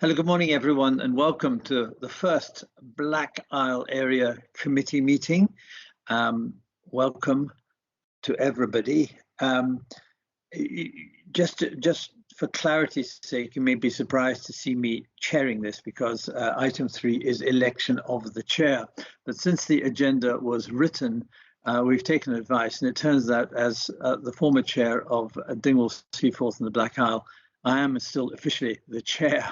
Hello, good morning, everyone, and welcome to the first Black Isle Area Committee meeting. Welcome to everybody. Just for clarity's sake, you may be surprised to see me chairing this because item 3 is election of the chair. But since the agenda was written, we've taken advice, and it turns out as the former chair of Dingwall, Seaforth and the Black Isle, I am still officially the chair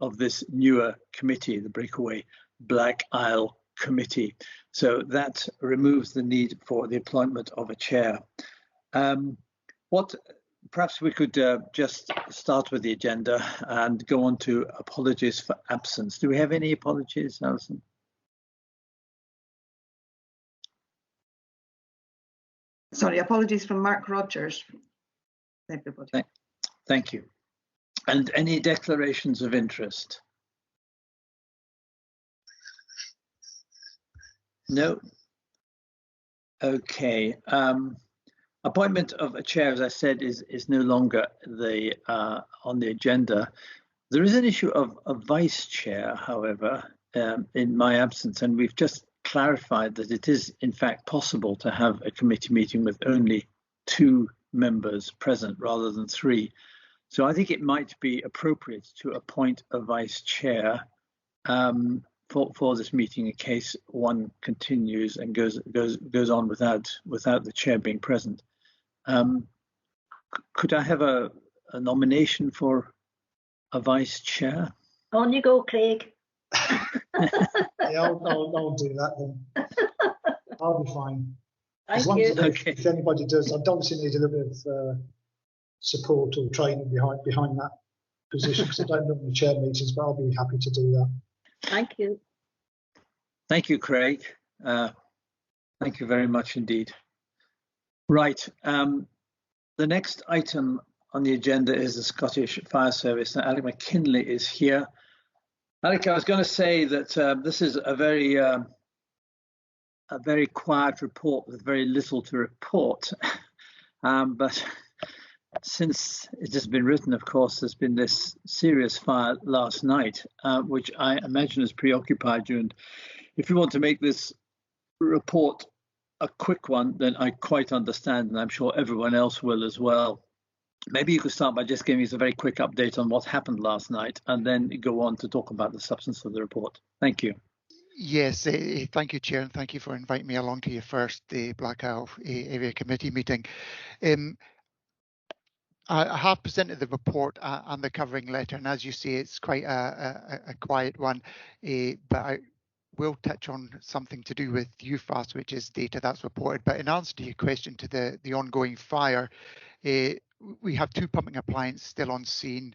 of this newer committee, the Breakaway Black Isle Committee. So that removes the need for the appointment of a chair. Perhaps we could just start with the agenda and go on to apologies for absence. Do we have any apologies, Alison? Sorry, apologies from Mark Rogers. Everybody. Thank you. And any declarations of interest? No? Okay. Appointment of a chair, as I said, is no longer on the agenda. There is an issue of a vice chair, however, in my absence, and we've just clarified that it is in fact possible to have a committee meeting with only 2 members present rather than 3. So I think it might be appropriate to appoint a vice chair for this meeting in case one continues and goes on without the chair being present. Could I have a nomination for a vice chair? On you go, Craig. Yeah, I'll do that then. I'll be fine. As long as if anybody does, I'd obviously need a little bit of support or training behind that position because I don't normally chair meetings, but I'll be happy to do that. Thank you. Thank you, Craig. Thank you very much indeed. Right. The next item on the agenda is the Scottish Fire Service. Now, Alec McKinley is here. Alec, I was going to say that this is a very quiet report with very little to report, but since it has been written, of course, there's been this serious fire last night, which I imagine has preoccupied you. And if you want to make this report a quick one, then I quite understand, and I'm sure everyone else will as well. Maybe you could start by just giving us a very quick update on what happened last night, and then go on to talk about the substance of the report. Thank you. Yes, thank you, Chair, and thank you for inviting me along to your first Black Isle Area Committee meeting. I have presented the report and the covering letter, and as you say, it's quite a quiet one, but I will touch on something to do with UFAS, which is data that's reported. But in answer to your question to the ongoing fire, we have 2 pumping appliances still on scene,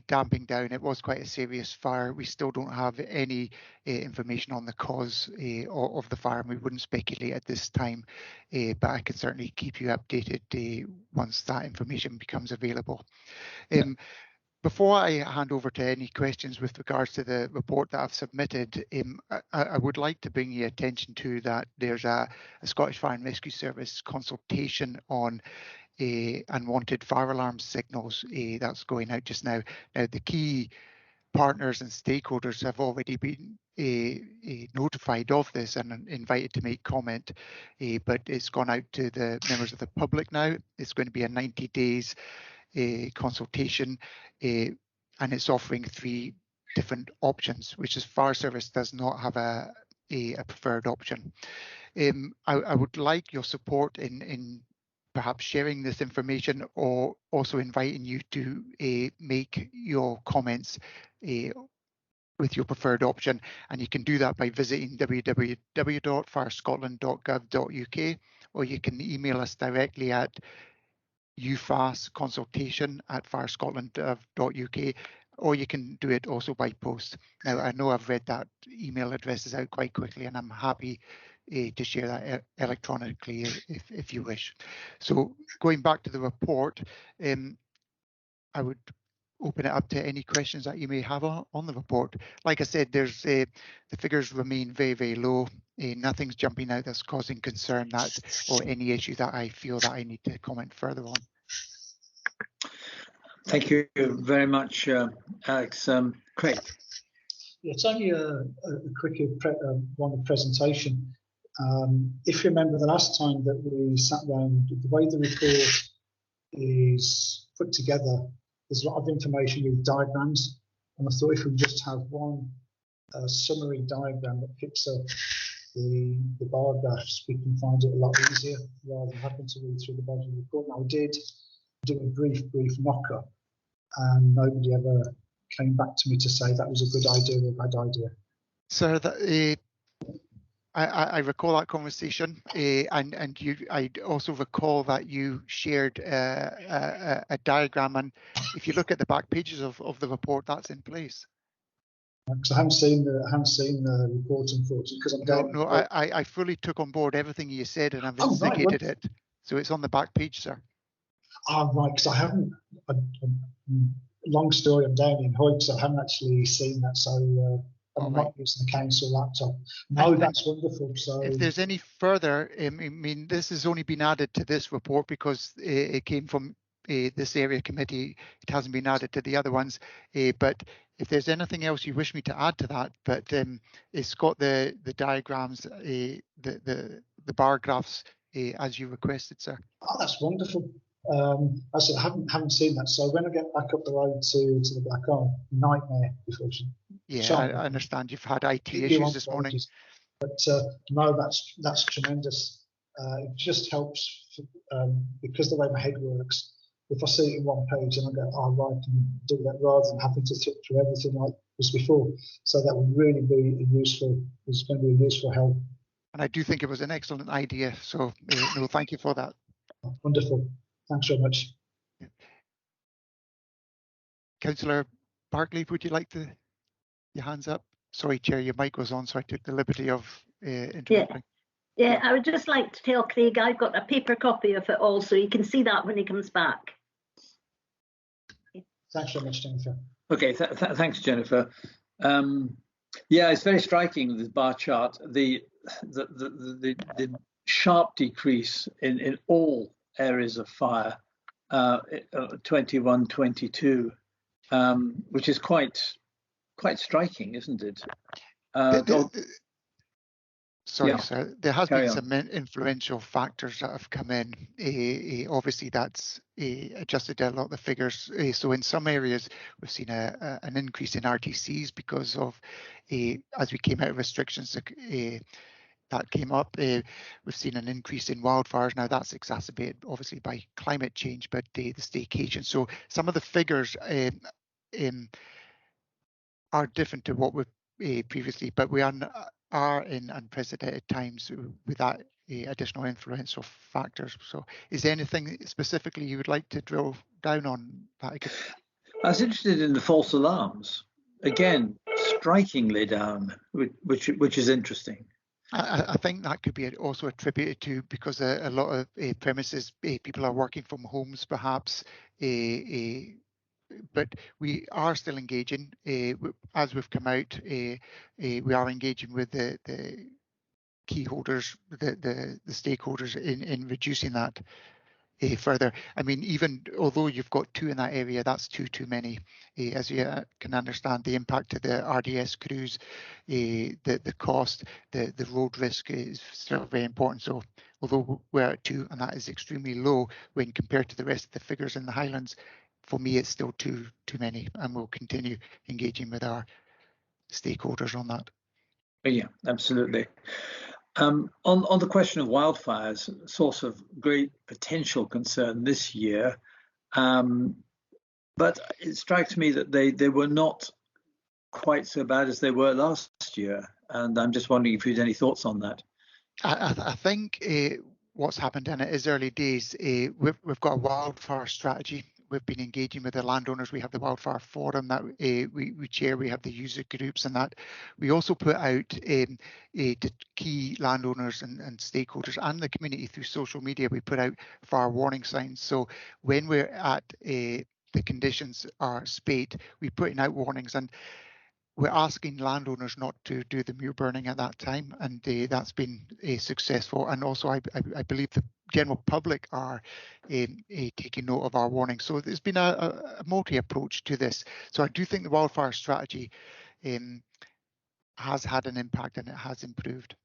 damping down. It was quite a serious fire. We still don't have any information on the cause of the fire, and we wouldn't speculate at this time, but I can certainly keep you updated once that information becomes available. Before I hand over to any questions with regards to the report that I've submitted, I would like to bring your attention to that there's a Scottish Fire and Rescue Service consultation on unwanted fire alarm signals that's going out just now. Now, the key partners and stakeholders have already been notified of this and invited to make comment, but it's gone out to the members of the public now. It's going to be a 90 days consultation, and it's offering 3 different options, which is Fire Service does not have a preferred option. I would like your support in perhaps sharing this information, or also inviting you to make your comments with your preferred option, and you can do that by visiting www.firescotland.gov.uk, or you can email us directly at ufasconsultation@firescotland.uk, or you can do it also by post. Now, I know I've read that email addresses out quite quickly, and I'm happy to share that electronically if you wish. So going back to the report, I would open it up to any questions that you may have on the report. Like I said, there's the figures remain very, very low. Nothing's jumping out that's causing concern or any issue that I feel that I need to comment further on. Thank you very much, Alex. Craig. Yeah, it's only a quick one of presentation. If you remember the last time that we sat down, the way the report is put together, there's a lot of information with diagrams, and I thought if we just have one summary diagram that picks up the bar graphs, we can find it a lot easier rather than having to read through the body of the report. Now, I did do a brief mock-up, and nobody ever came back to me to say that was a good idea or a bad idea. So that I recall that conversation, and I also recall that you shared a diagram, and if you look at the back pages of the report, that's in place. Because I haven't seen the report, unfortunately, because I'm down. No, I fully took on board everything you said, and I've instigated it, so it's on the back page, sir. Ah, right, because I haven't. Long story, I'm down in Hoyt, so I haven't actually seen that. So I'm not using the council laptop. No, that's wonderful. So if there's any further, I mean, this has only been added to this report because it came from this area committee. It hasn't been added to the other ones. But if there's anything else you wish me to add to that, but it's got the diagrams, the bar graphs as you requested, sir. Oh, that's wonderful. I said I haven't seen that. So when I get back up the road to the blackisle, nightmare before. Yeah, I understand you've had IT issues this morning. But no, that's tremendous. It just helps because the way my head works. If I see it in one page and I go, oh, right, I can do that rather than having to flip through everything like this before. So that would really be it's going to be a useful help. And I do think it was an excellent idea. So no, thank you for that. Wonderful. Thanks very much. Yeah. Councillor Barclay, would you like your hands up? Sorry, Chair, your mic was on, so I took the liberty of interrupting. Yeah, I would just like to tell Craig I've got a paper copy of it all, so you can see that when he comes back. Thanks very much, Jennifer. Okay, thanks, Jennifer. Yeah, it's very striking, this bar chart. The sharp decrease in all areas of fire, 21, 22, which is quite striking, isn't it? Sorry, yeah. sir. There has been some influential factors that have come in. Obviously, that's adjusted a lot of the figures. So in some areas, we've seen an increase in RTCs because of, as we came out of restrictions, that came up. We've seen an increase in wildfires. Now that's exacerbated obviously by climate change, but the staycation. So some of the figures are different to what we've previously, but we are in unprecedented times with that additional influential factors. So is there anything specifically you would like to drill down on that? I was interested in the false alarms. Again, strikingly down, which is interesting. I think that could be also attributed to because a lot of premises, people are working from homes perhaps, but we are still engaging. As we've come out, we are engaging with the key holders, the stakeholders in reducing that further. I mean, even although you've got 2 in that area, that's too many. As you can understand, the impact to the RDS crews, the cost, the road risk is still very important. So although we're at 2, and that is extremely low when compared to the rest of the figures in the Highlands, for me it's still too many, and we'll continue engaging with our stakeholders on that. Yeah, absolutely. On the question of wildfires, source of great potential concern this year, but it strikes me that they were not quite so bad as they were last year, and I'm just wondering if you had any thoughts on that. I think what's happened, and it is early days, we've got a wildfire strategy. We've been engaging with the landowners. We have the wildfire forum that we chair. We have the user groups and that. We also put out to key landowners and stakeholders and the community through social media. We put out fire warning signs. So when we're at the conditions are spate, we're putting out warnings. And we're asking landowners not to do the mure burning at that time, and that's been successful. And also, I believe the general public are taking note of our warning. So there's been a multi-approach to this. So I do think the wildfire strategy has had an impact, and it has improved.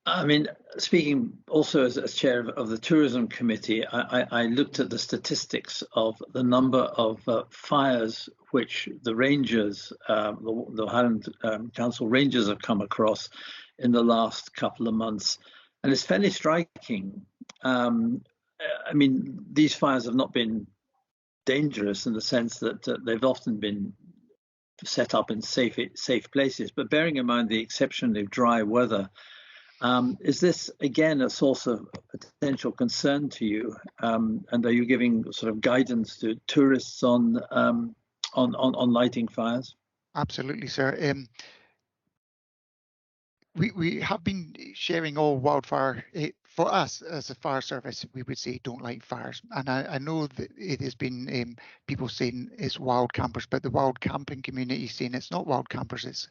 I mean, speaking also as chair of the tourism committee, I looked at the statistics of the number of fires which the rangers, the Highland Council rangers have come across in the last couple of months. And it's fairly striking. I mean, these fires have not been dangerous in the sense that they've often been set up in safe places, but bearing in mind the exceptionally dry weather, is this again a source of potential concern to you? And are you giving sort of guidance to tourists on lighting fires? Absolutely, sir. We have been sharing all wildfire. For us as a fire service, we would say don't light fires. And I know that it has been people saying it's wild campers, but the wild camping community is saying it's not wild campers.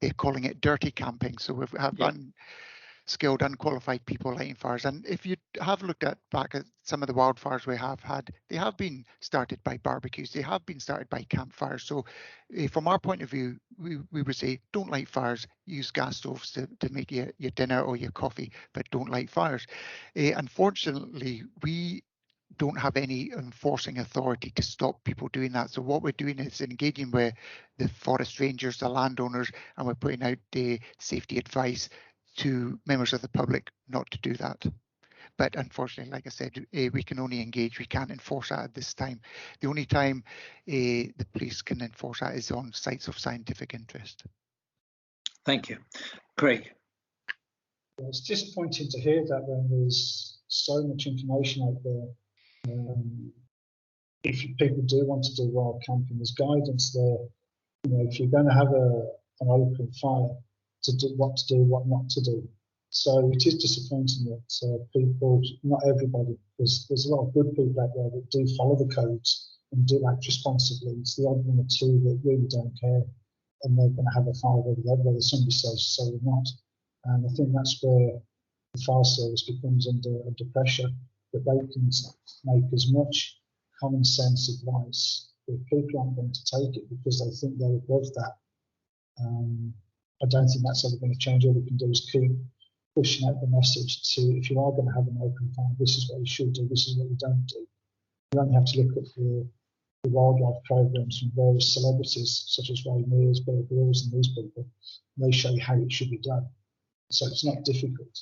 They're calling it dirty camping. So we have unskilled, unqualified people lighting fires. And if you have looked back at some of the wildfires we have had, they have been started by barbecues. They have been started by campfires. So from our point of view, we would say don't light fires, use gas stoves to make your dinner or your coffee, but don't light fires. Unfortunately, we don't have any enforcing authority to stop people doing that. So what we're doing is engaging with the forest rangers, the landowners, and we're putting out safety advice to members of the public not to do that. But unfortunately, like I said, we can only engage. We can't enforce that at this time. The only time the police can enforce that is on sites of scientific interest. Thank you. Craig. It's disappointing to hear that when there's so much information out there. If people do want to do wild camping, there's guidance there. You know, if you're going to have an open fire, to do, what not to do. So it is disappointing that people, not everybody, because there's a lot of good people out there that do follow the codes and do act responsibly. It's the odd one or two that really don't care, and they're going to have a fire whether somebody says so or not. And I think that's where the fire service becomes under pressure, that they can make as much common sense advice. If people aren't going to take it because they think they're above that, I don't think that's ever going to change. All we can do is keep pushing out the message to, if you are going to have an open fire, this is what you should do, this is what you don't do. You only have to look at the wildlife programs from various celebrities, such as Ray Mears, Bear Grylls, and these people. And they show you how it should be done. So it's not difficult.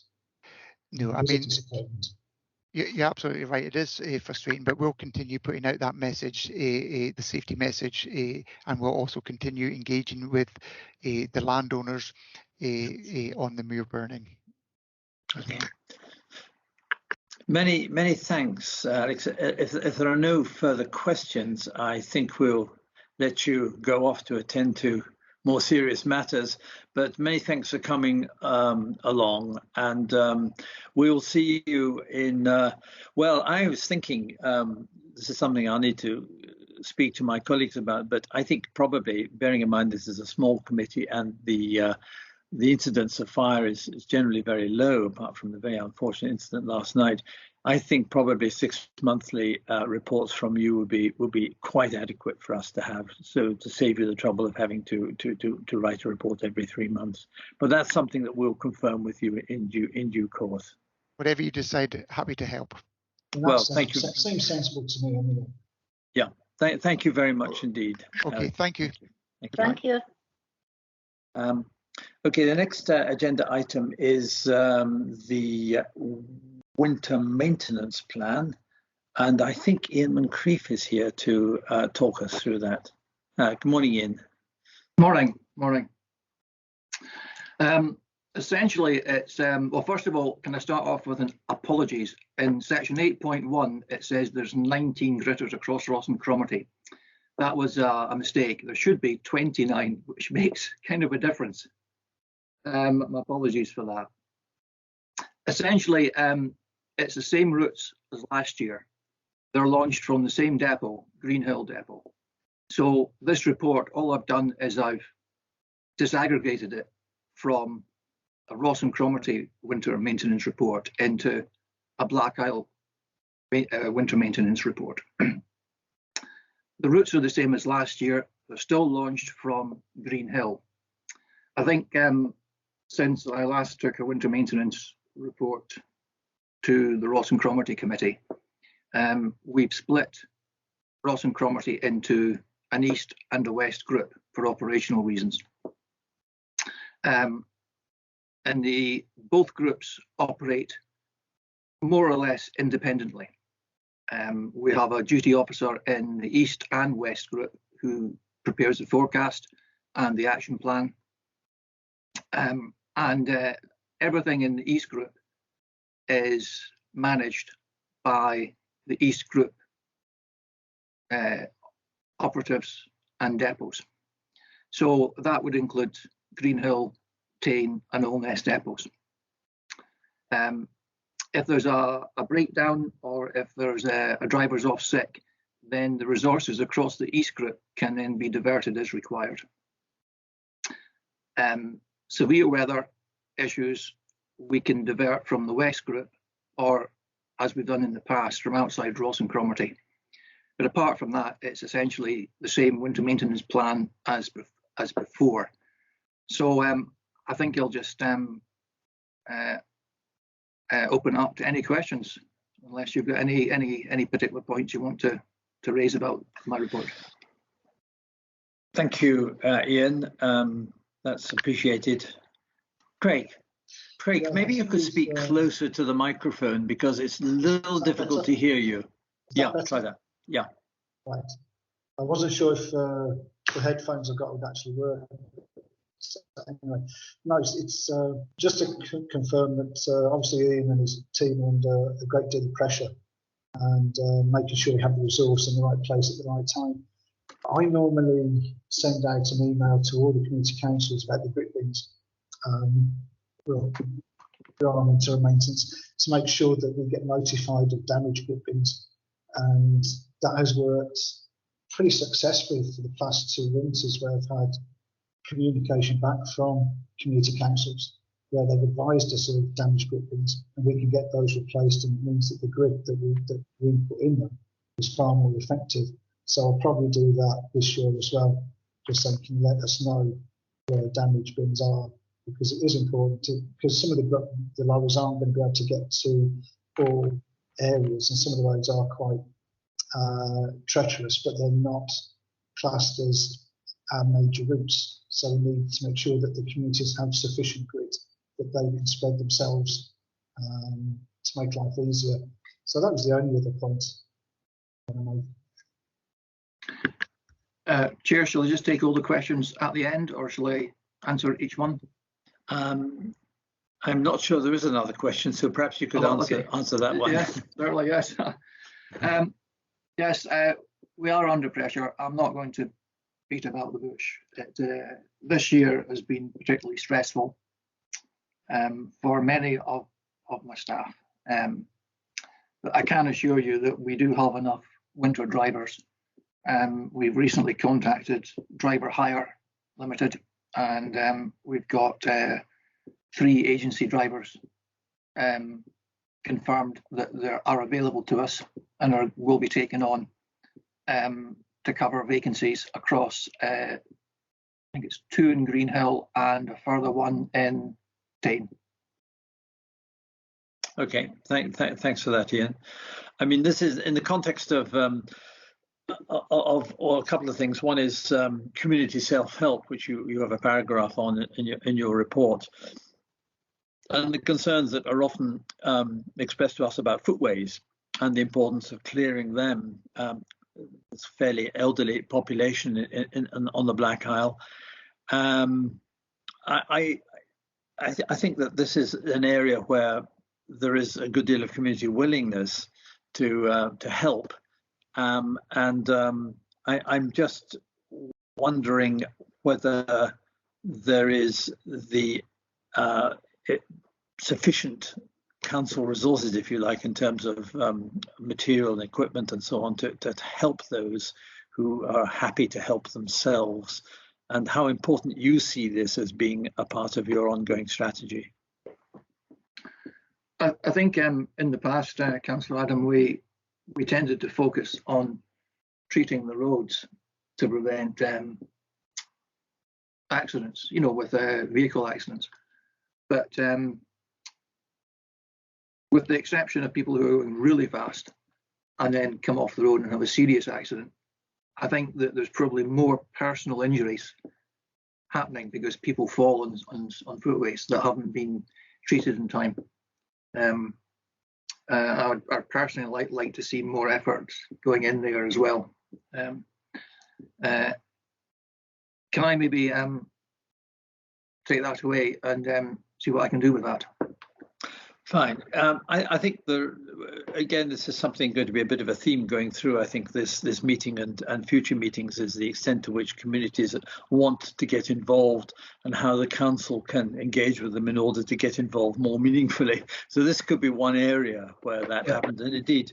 No, I mean, you're absolutely right. It is frustrating, but we'll continue putting out that message, the safety message, and we'll also continue engaging with the landowners on the mure burning. Okay. Many thanks, Alex. If there are no further questions, I think we'll let you go off to attend to more serious matters, but many thanks for coming along, and we'll see you in, well, I was thinking, this is something I'll need to speak to my colleagues about, but I think probably, bearing in mind this is a small committee and the incidence of fire is generally very low, apart from the very unfortunate incident last night, I think probably 6 monthly reports from you would be quite adequate for us to have, so to save you the trouble of having to write a report every 3 months. But that's something that we'll confirm with you in due course. Whatever you decide, happy to help. Well, thank you. Seems sensible to me anyway. Yeah, thank you very much indeed. Okay, thank you. Thank you. Okay, the next agenda item is the winter maintenance plan, and I think Ian Moncrief is here to talk us through that. Good morning, Ian. Morning. Essentially, it's well. First of all, can I start off with an apologies? In section 8.1, it says there's 19 gritters across Ross and Cromarty. That was a mistake. There should be 29, which makes kind of a difference. My apologies for that. Essentially, it's the same routes as last year. They're launched from the same depot, Greenhill Depot. So this report, all I've done is I've disaggregated it from a Ross and Cromarty winter maintenance report into a blackisle winter maintenance report. The routes are the same as last year. They're still launched from Green Hill. I think since I last took a winter maintenance report to the Ross and Cromarty committee, we've split Ross and Cromarty into an east and a west group for operational reasons. And both groups operate more or less independently. We have a duty officer in the east and west group who prepares the forecast and the action plan. Everything in the east group is managed by the east group operatives and depots. So that would include Green Hill, Tane and Old Nest depots. If there's a breakdown or if there's a driver's off sick, then the resources across the east group can then be diverted as required. Severe weather issues we can divert from the west group, or as we've done in the past, from outside Ross and Cromarty. But apart from that, it's essentially the same winter maintenance plan as before. So I think I'll just open up to any questions, unless you've got any particular points you want to raise about my report. Thank you, Ian. That's appreciated. Craig, Yeah, maybe you could speak closer to the microphone because it's a little difficult to hear you. Yeah, try that. Yeah. Right. I wasn't sure if the headphones I've got would actually work. So anyway, no, it's just to confirm that obviously Ian and his team are under a great deal of pressure and making sure we have the resource in the right place at the right time. I normally send out an email to all the community councils about the grip bins. We're on interim maintenance to make sure that we get notified of damaged grip bins, and that has worked pretty successfully for the past 2 winters where I've had communication back from community councils where they've advised us of damaged grip bins, and we can get those replaced, and it means that the grip that we put in them is far more effective. So I'll probably do that this year as well, just so you can let us know where damaged bins are, because it is important because some of the lorries aren't going to be able to get to all areas, and some of the roads are quite treacherous, but they're not classed as our major routes. So we need to make sure that the communities have sufficient grid that they can spread themselves to make life easier. So that was the only other point that I made. Chair, shall I just take all the questions at the end, or shall I answer each one? I'm not sure there is another question, so perhaps you could answer that one. Yes, certainly, yes. Yes, we are under pressure. I'm not going to beat about the bush. This year has been particularly stressful for many of my staff. But I can assure you that we do have enough winter drivers. We've recently contacted Driver Hire Limited, and we've got 3 agency drivers confirmed that they are available to us and will be taken on to cover vacancies across, I think it's 2 in Green Hill and a further 1 in Tane. Okay, thanks for that, Ian. I mean, this is in the context of a couple of things. One is community self-help, which you have a paragraph on in your report, and the concerns that are often expressed to us about footways and the importance of clearing them. It's a fairly elderly population on the blackisle. I think that this is an area where there is a good deal of community willingness to help, and I'm just wondering whether there is the sufficient council resources, if you like, in terms of material and equipment and so on to help those who are happy to help themselves, and how important you see this as being a part of your ongoing strategy. I think in the past, Councillor Adam, we tended to focus on treating the roads to prevent accidents, you know, with vehicle accidents. But with the exception of people who are going really fast and then come off the road and have a serious accident, I think that there's probably more personal injuries happening because people fall on footways that haven't been treated in time. I personally like to see more effort going in there as well. Can I maybe take that away and see what I can do with that? Fine. I think again, this is something going to be a bit of a theme going through. I think this meeting and future meetings is the extent to which communities want to get involved and how the council can engage with them in order to get involved more meaningfully. So this could be one area where that happened. And indeed,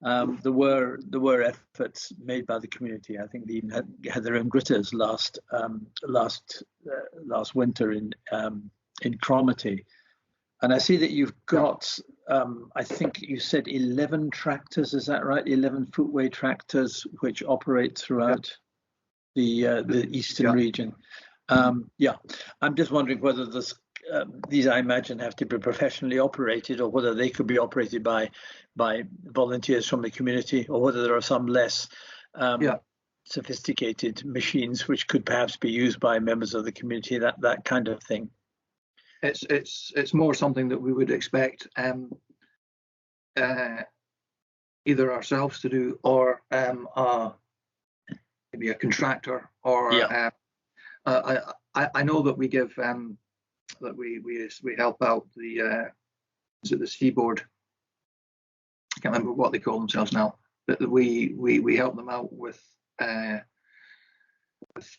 there were efforts made by the community. I think they even had their own gritters last winter in Cromarty. And I see that you've got, I think you said 11 tractors, is that right? 11 footway tractors which operate throughout the eastern region. I'm just wondering whether these, I imagine, have to be professionally operated, or whether they could be operated by volunteers from the community, or whether there are some less sophisticated machines which could perhaps be used by members of the community, that kind of thing. It's more something that we would expect either ourselves to do, or maybe a contractor, or I know that we give that we help out the the Seaboard. I can't remember what they call themselves now, but we help them out with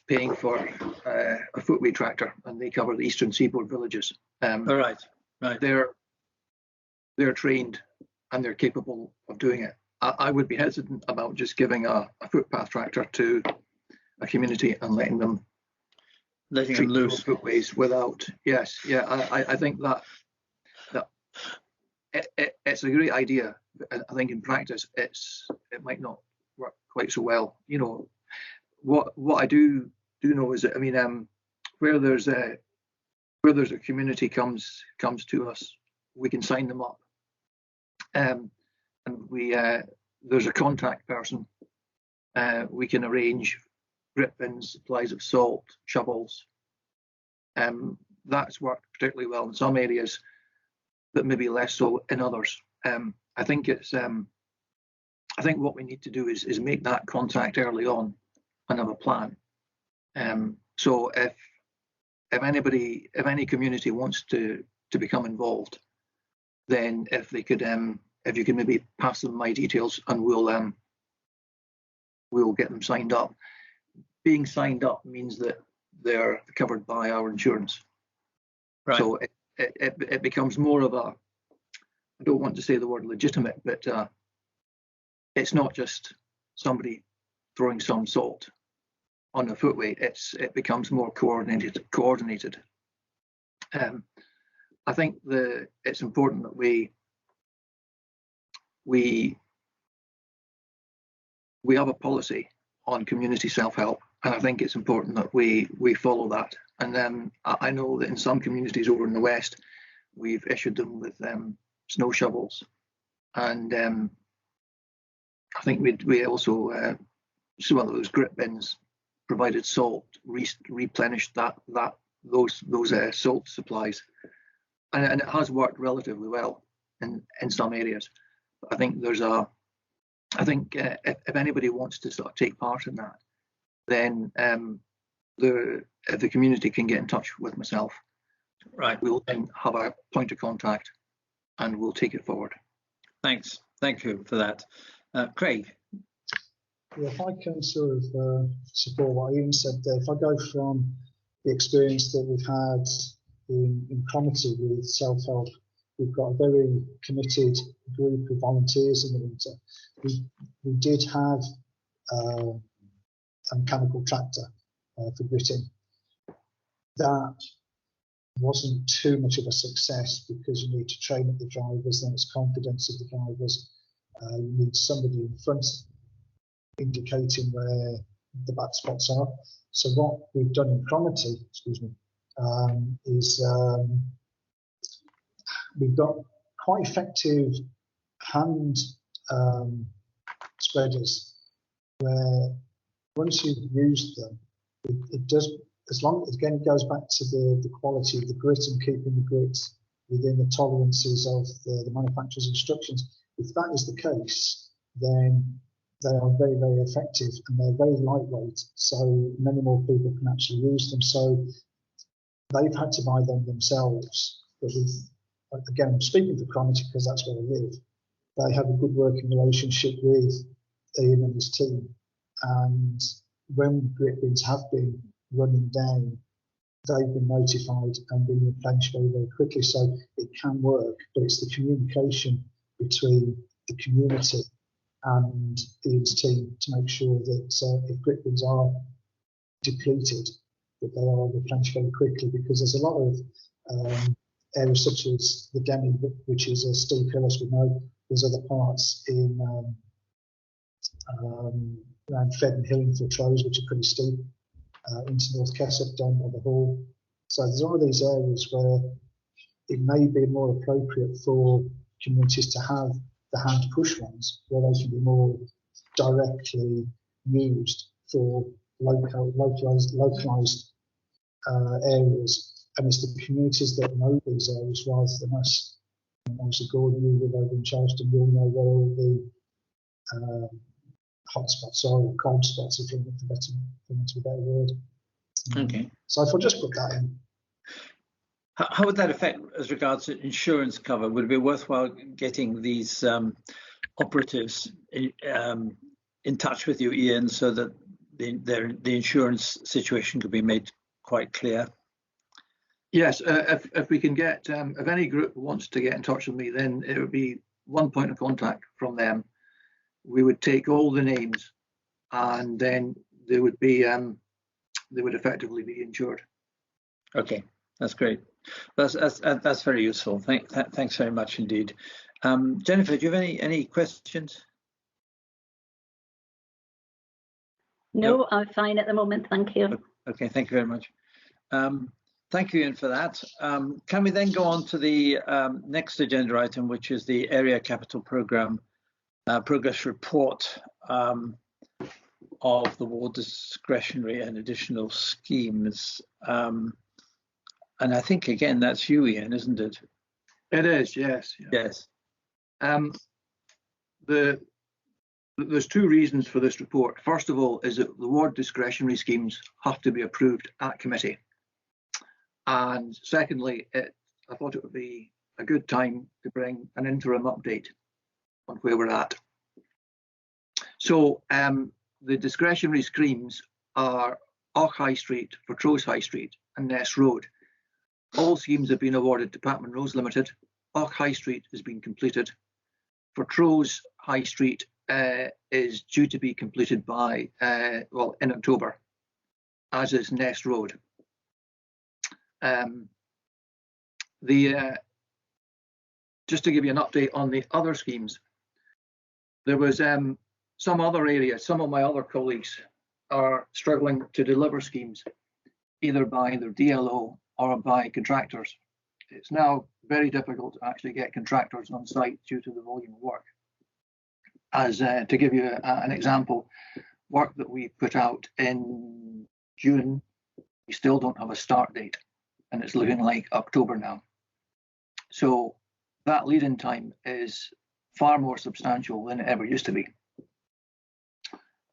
paying for a footway tractor, and they cover the eastern Seaboard villages. Right. They're trained and they're capable of doing it. I would be hesitant about just giving a footpath tractor to a community and letting them loose footways without. I think that it's a great idea. I think in practice it might not work quite so well. You know, what I do know is that, I mean, where there's a community comes to us, we can sign them up, and there's a contact person. We can arrange grip bins, supplies of salt, shovels. That's worked particularly well in some areas, but maybe less so in others. I think what we need to do is make that contact early on and have a plan. So if any community wants to become involved, then if you could maybe pass them my details, and we'll get them signed up. Being signed up means that they're covered by our insurance. Right. So it becomes more of a, I don't want to say the word legitimate, but it's not just somebody throwing some salt on a footway. It becomes more coordinated. I think it's important that we have a policy on community self-help, and I think it's important that we follow that. And then I know that in some communities over in the West, we've issued them with snow shovels, and I think we also some of those grip bins provided salt, replenished those salt supplies, and it has worked relatively well in some areas. I think if anybody wants to sort of take part in that, then the community can get in touch with myself. Right. We'll then have a point of contact, and we'll take it forward. Thanks. Thank you for that, Craig. Yeah, if I can sort of support what Ian said there, if I go from the experience that we've had in Cromarty with self-help, we've got a very committed group of volunteers in the winter. We did have a mechanical tractor for gritting. That wasn't too much of a success because you need to train up the drivers, then it's confidence of the drivers. You need somebody in front indicating where the back spots are. So what we've done in Chromaty, is we've got quite effective hand spreaders where once you've used them, it does, as long, again, it goes back to the quality of the grit and keeping the grit within the tolerances of the manufacturer's instructions. If that is the case, then they are very, very effective and they're very lightweight, so many more people can actually use them. So they've had to buy them themselves. But again, I'm speaking for Chromaty because that's where I live. They have a good working relationship with Ian and his team. And when grit bins have been running down, they've been notified and been replenished very, very quickly. So it can work, but it's the communication between the community and Ian's team to make sure that if grit bins are depleted, that they are replenished very quickly, because there's a lot of areas such as the Demi, which is a steep hill, as we know. There's other parts in around Fed and Hill in Filtrose, which are pretty steep, into North Kessop, down by the Hall. So there's all these areas where it may be more appropriate for communities to have the hand push ones, where they can be more directly used for localized areas. And it's the communities that know these areas rather than us. And obviously, Gordon, you live over in Charleston, you'll know where all the hot spots are, or cold spots, if you want a better word. Okay. So if I just put that in. How would that affect as regards to insurance cover? Would it be worthwhile getting these operatives in touch with you, Ian, so that the insurance situation could be made quite clear? Yes, if we can get, if any group wants to get in touch with me, then it would be one point of contact from them. We would take all the names, and then they would be, they would effectively be insured. Okay, that's great. That's very useful. Thanks very much indeed. Jennifer, do you have any questions? No, I'm fine at the moment, thank you. Okay, thank you very much. Thank you, Ian, for that. Can we then go on to the next agenda item, which is the Area Capital Programme progress report of the ward discretionary and additional schemes. And I think, again, that's you, Ian, isn't it? It is, yes. Yes. There's two reasons for this report. First of all, is that the ward discretionary schemes have to be approved at committee. And secondly, I thought it would be a good time to bring an interim update on where we're at. So the discretionary schemes are Och High Street, Fortrose High Street and Ness Road. All schemes have been awarded to Pat Monroe Limited. Och High Street has been completed. Fortrose High Street is due to be completed by, in October, as is Ness Road. Just to give you an update on the other schemes, there was some other areas, some of my other colleagues are struggling to deliver schemes, either by their DLO or by contractors. It's now very difficult to actually get contractors on site due to the volume of work. As to give you an example, work that we put out in June, we still don't have a start date, and it's looking like October now. So that lead-in time is far more substantial than it ever used to be.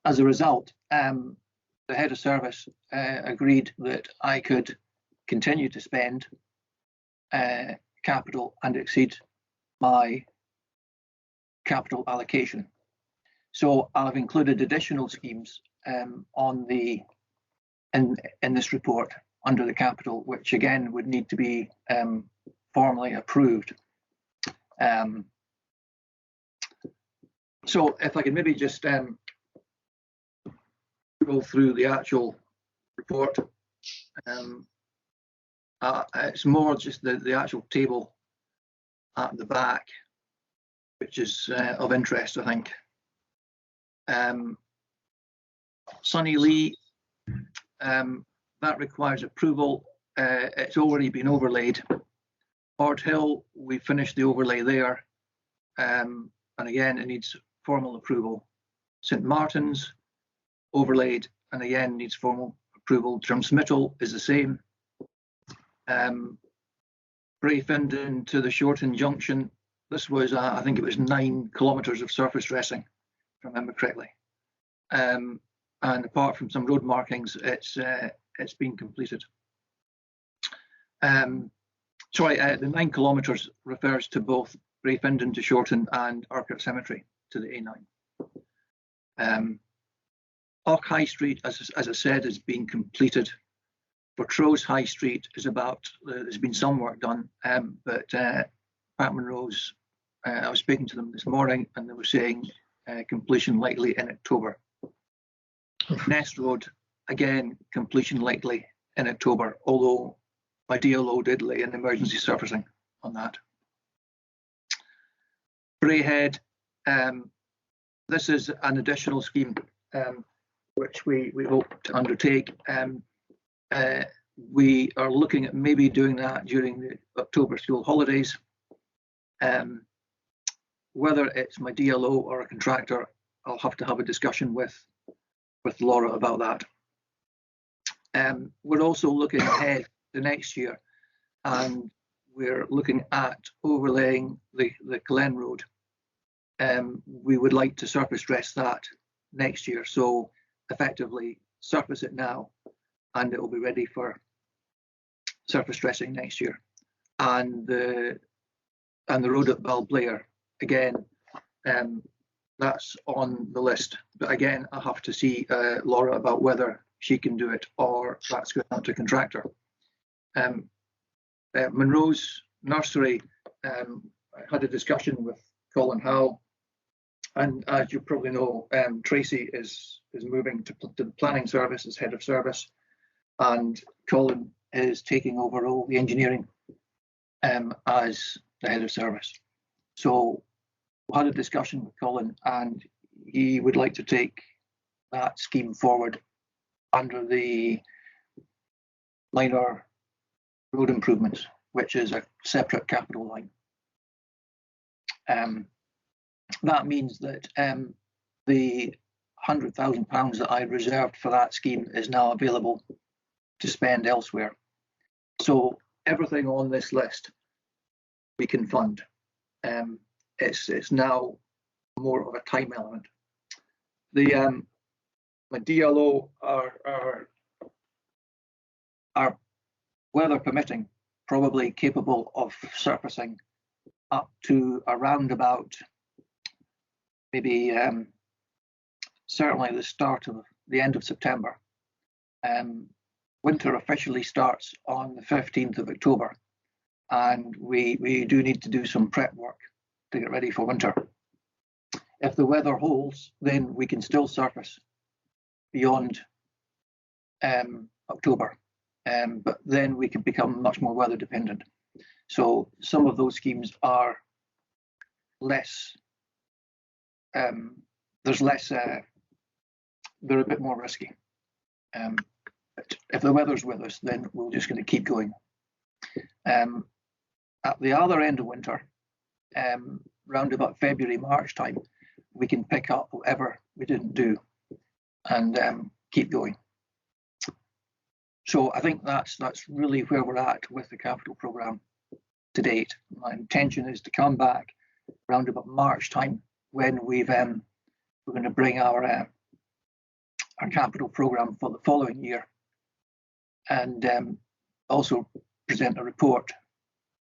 As a result, the head of service agreed that I could continue to spend capital and exceed my capital allocation. So I've included additional schemes on the in this report under the capital, which again would need to be formally approved. So if I could maybe just go through the actual report. It's more just the actual table at the back, which is of interest, I think. Sunny Lee, that requires approval. It's already been overlaid. Ord Hill, we finished the overlay there, and again it needs formal approval. St Martin's, overlaid, and again needs formal approval. Drumsmittle is the same. Brayfindon to the Shorten Junction, this was I think it was 9 kilometres of surface dressing, if I remember correctly. And apart from some road markings, it's been completed. Sorry, the 9 kilometres refers to both Brayfindon to Shorten and Urquhart Cemetery to the A9. Ock High Street, as I said, has been completed. Portrose High Street is there's been some work done, but Pat Monroe's, I was speaking to them this morning and they were saying completion likely in October. Nest Road, again, completion likely in October, although my DLO did lay in emergency surfacing on that. Brayhead, this is an additional scheme which we hope to undertake. We are looking at maybe doing that during the October school holidays. Whether it's my DLO or a contractor, I'll have to have a discussion with Laura about that. We're also looking ahead to next year, and we're looking at overlaying the Glen Road. We would like to surface dress that next year, so effectively surface it now, and it will be ready for surface dressing next year. And the road at Balblair, again, that's on the list. But again, I have to see Laura about whether she can do it or that's going out to contractor. Monroe's Nursery, I had a discussion with Colin Howe, and as you probably know, Tracy is moving to the planning service as head of service, and Colin is taking over all the engineering as the head of service. So we had a discussion with Colin, and he would like to take that scheme forward under the minor road improvements, which is a separate capital line. That means that the £100,000 that I reserved for that scheme is now available to spend elsewhere. So everything on this list we can fund. It's now more of a time element. The my DLO are weather permitting, probably capable of surfacing up to around about maybe certainly the end of September. Winter officially starts on the 15th of October, and we do need to do some prep work to get ready for winter. If the weather holds, then we can still surface beyond October, but then we can become much more weather dependent. So some of those schemes are less, they're a bit more risky. But if the weather's with us, then we're just going to keep going. At the other end of winter, round about February, March time, we can pick up whatever we didn't do and keep going. So I think that's really where we're at with the capital programme to date. My intention is to come back round about March time when we're going to bring our capital programme for the following year, and also present a report,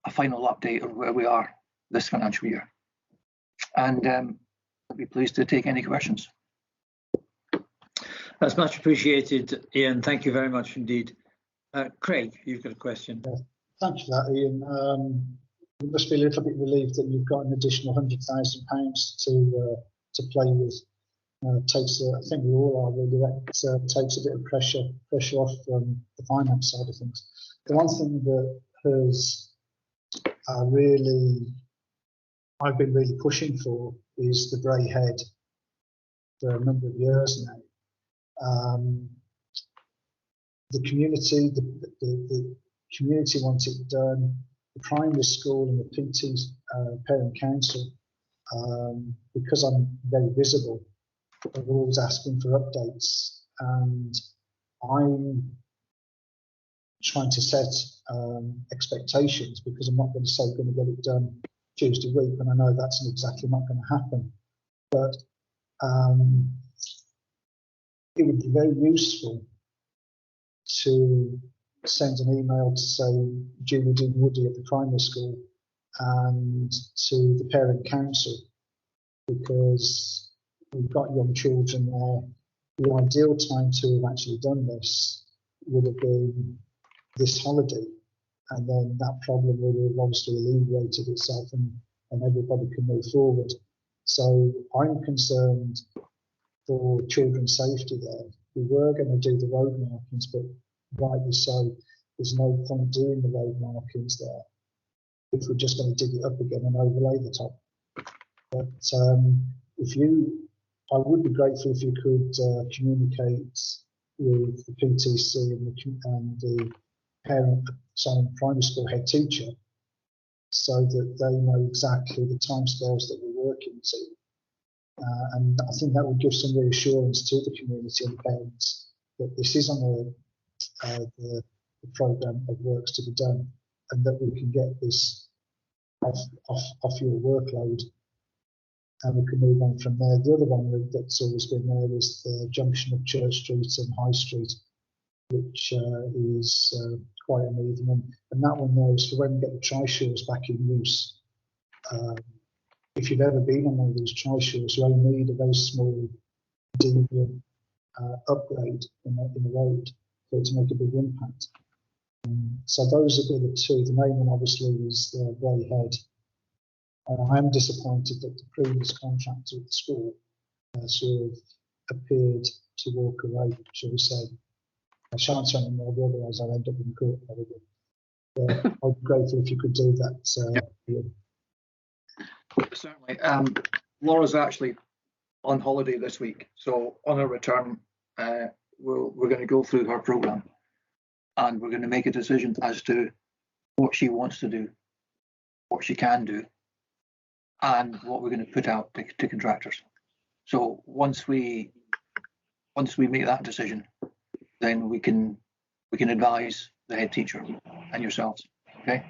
a final update on where we are this financial year. And I'd be pleased to take any questions. That's much appreciated, Ian. Thank you very much indeed. Craig, you've got a question. Yeah, thanks for that, Ian. You must be a little bit relieved that you've got an additional £100,000 to play with. I think we all are really, that takes a bit of pressure off the finance side of things. The one thing that has I've been really pushing for is the grey head for a number of years now. The community, the community wants it done. The primary school and the PT parent council, because I'm very visible, are always asking for updates, and I'm trying to set expectations, because I'm not going to say we're going to get it done Tuesday week, and I know that's exactly not going to happen. But it would be very useful to send an email to say Julie Dinwoody at the primary school and to the parent council, because we've got young children there. The ideal time to have actually done this would have been this holiday, and then that problem would have obviously alleviated itself, and everybody can move forward. So I'm concerned for children's safety there. We were going to do the road markings, but rightly so, there's no point doing the road markings there if we're just going to dig it up again and overlay the top. But I would be grateful if you could communicate with the PTC and the primary school head teacher, so that they know exactly the timescales that we're working to. And I think that will give some reassurance to the community and the parents that this is on the programme of works to be done, and that we can get this off your workload, and we can move on from there. The other one that's always been there is the junction of Church Street and High Street, which is quite uneven, and that one there is for when we get the tri-shores back in use. If you've ever been on one of these tri-shores, you only need a very small deviant upgrade in the road for it to make a big impact. So those are the two. The main one obviously is the grey head. I am disappointed that the previous contractor at the school sort of appeared to walk away, shall we say. I shan't say anymore, otherwise I'll end up in court probably. But I'd be grateful if you could do that. Certainly. Laura's actually on holiday this week, so on her return, we're going to go through her programme, and we're going to make a decision as to what she wants to do, what she can do, and what we're going to put out to contractors. So once we make that decision, then we can advise the head teacher and yourselves. Okay.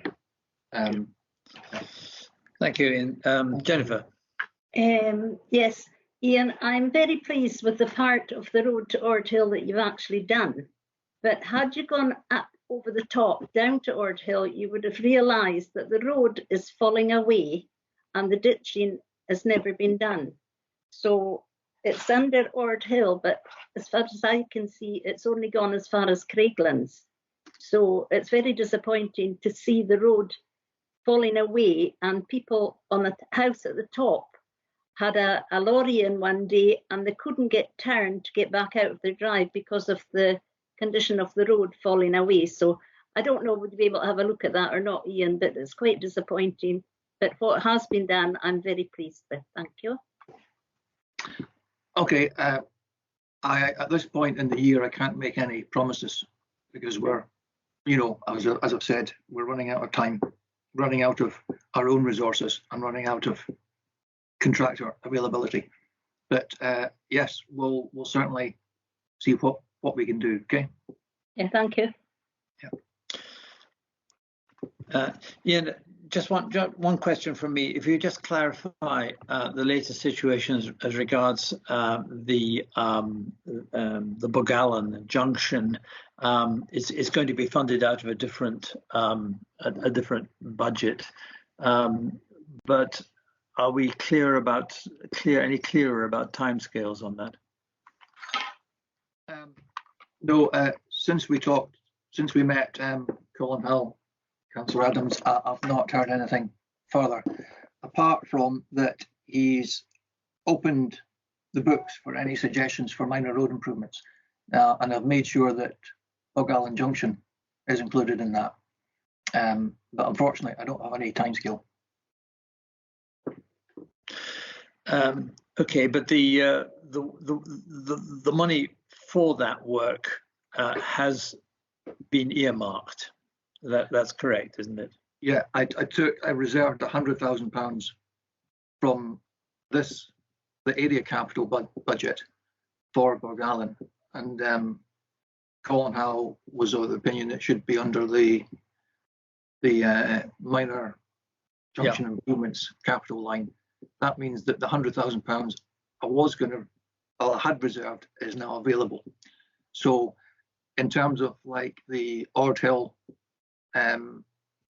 Thank you, Ian. Jennifer. Yes, Ian, I'm very pleased with the part of the road to Ordhill that you've actually done. But had you gone up over the top down to Ordhill, you would have realised that the road is falling away and the ditching has never been done. So it's under Ordhill, but as far as I can see, it's only gone as far as Craiglands. So it's very disappointing to see the road falling away, and people on the house at the top had a lorry in one day and they couldn't get turned to get back out of their drive because of the condition of the road falling away. So I don't know, would you be able to have a look at that or not, Ian, but it's quite disappointing. But what has been done, I'm very pleased with. Thank you. Okay, at this point in the year, I can't make any promises, because we're, as I've said, we're running out of time, running out of our own resources, and running out of contractor availability. But yes, we'll certainly see what we can do. Okay. Yeah, thank you. Yeah. Ian, just one question from me. If you just clarify the latest situation as regards the Bogallon junction, it's going to be funded out of a different budget, but are we any clearer about timescales on that? No, since we met Colin Hill, Councillor Adams, I've not heard anything further, apart from that he's opened the books for any suggestions for minor road improvements, and I've made sure that Blackisle Junction is included in that. But unfortunately, I don't have any timescale. Okay, but the money for that work has been earmarked. That's correct, isn't it? Yeah, I reserved £100,000 from the area capital budget for Blackisle, and Colin Howe was of the opinion it should be under the minor junction improvements capital line. That means that the £100,000 I had reserved is now available. So in terms of like the Ord Hill, in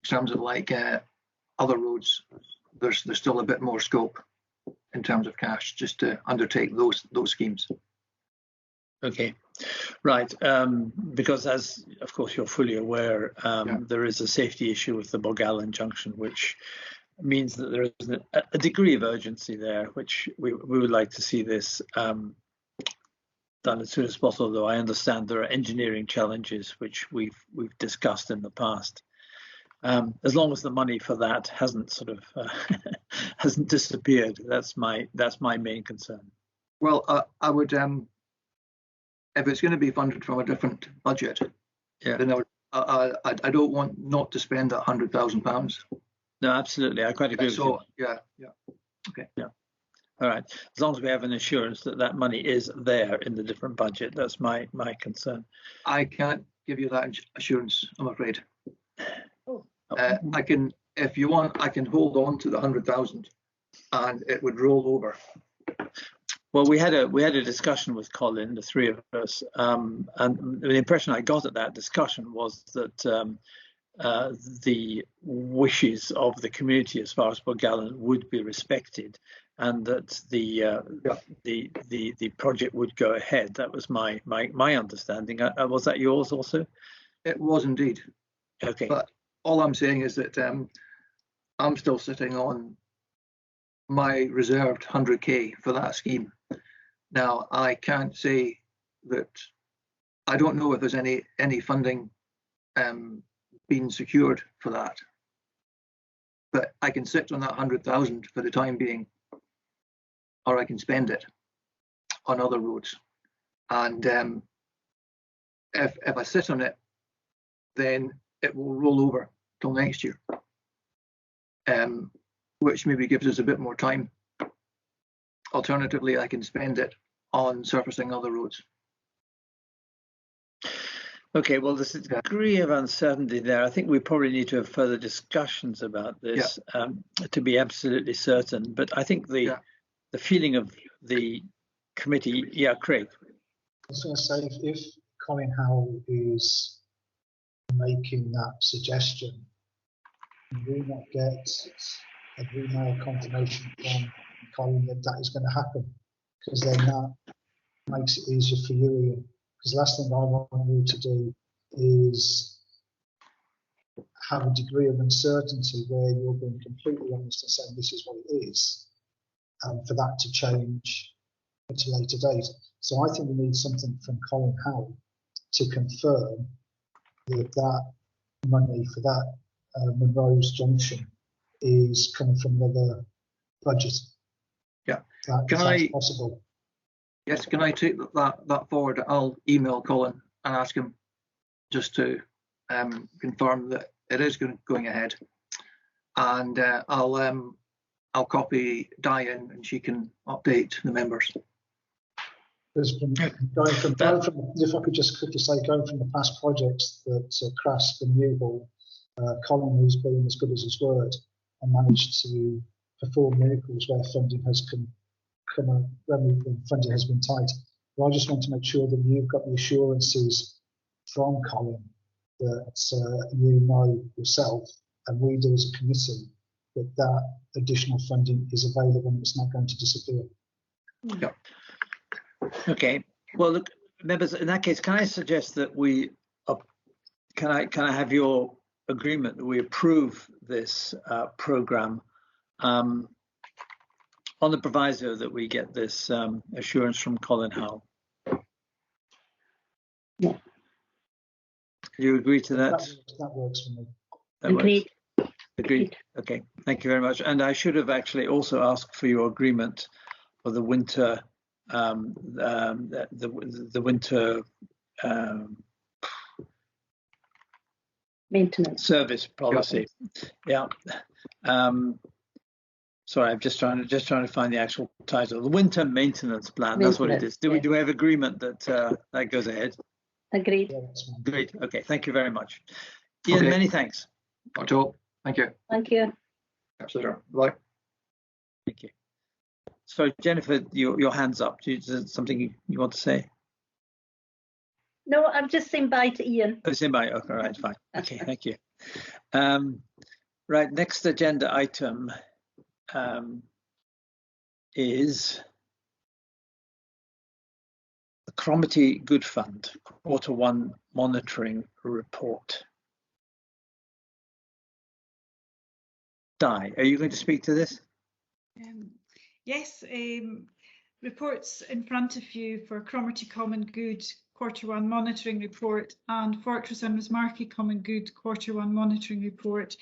terms of like other roads, there's still a bit more scope in terms of cash just to undertake those schemes. Okay, right. Because as of course you're fully aware, there is a safety issue with the Blackisle Junction, which means that there is a degree of urgency there, which we would like to see this done as soon as possible. Though I understand there are engineering challenges which we've discussed in the past. As long as the money for that hasn't sort of hasn't disappeared, that's my main concern. Well, I would, if it's going to be funded from a different budget, then I don't want not to spend that £100,000. No, absolutely, I quite agree with you. Yeah, okay. Yeah, all right. As long as we have an assurance that money is there in the different budget, that's my concern. I can't give you that assurance, I'm afraid. Oh. I can, if you want, I can hold on to the 100,000, and it would roll over. Well, we had a discussion with Colin, the three of us, and the impression I got at that discussion was that the wishes of the community as far as Blackisle would be respected, and that the project would go ahead. That was my understanding. Was that yours also? It was indeed. Okay. But all I'm saying is that I'm still sitting on my reserved 100k for that scheme. Now I can't say that I don't know if there's any funding being secured for that, but I can sit on that 100,000 for the time being, or I can spend it on other roads. And if I sit on it, then it will roll over till next year, which maybe gives us a bit more time. Alternatively, I can spend it on surfacing other roads. Okay, well, there's a degree of uncertainty there. I think we probably need to have further discussions about this to be absolutely certain. But I think the feeling of the committee, Craig. I was going to say, if Colin Howe is making that suggestion, we not get an email confirmation from Colin that is going to happen, because then that makes it easier for you, Ian. Because the last thing I want you to do is have a degree of uncertainty where you're being completely honest and saying this is what it is, and for that to change at a later date. So I think we need something from Colin Howe to confirm that money for that Monroe's Junction is coming from another budget. Yeah. That's possible. Yes, can I take that forward? I'll email Colin and ask him just to confirm that it is going ahead, and I'll copy Diane and she can update the members. If I could just quickly say, going from the past projects that Crask and Newhall, Colin, who's been as good as his word and managed to perform miracles where funding has when funding has been tight. But I just want to make sure that you've got the assurances from Colin that you know yourself, and we do as a committee, that additional funding is available and it's not going to disappear. Yeah. Okay. Well, look, members, in that case, can I suggest that we can I have your agreement that we approve this program on on the proviso that we get this assurance from Colin Howell. Yeah. Do you agree to that? That works for me. Agreed. Agreed. Okay, thank you very much. And I should have actually also asked for your agreement for the winter, the winter Maintenance service policy. Yeah. Sorry, I'm just trying to find the actual title. The winter maintenance plan. That's what it is. Do we have agreement that that goes ahead? Agreed. Yeah, Great. Okay. Thank you very much, Ian. Many thanks. Not at all. Thank you. Thank you. Absolutely. Right. Thank you. So Jennifer, your hand's up. Is there something you want to say? No, I'm just saying bye to Ian. Oh, saying bye. Okay, right, fine. Okay, thank you. Right, next agenda item is the Cromarty Good Fund Q1 monitoring report. Di, are you going to speak to this? Yes, reports in front of you for Cromarty Common Good Q1 monitoring report and Fortress and Rosemarkie Common Good Q1 monitoring report.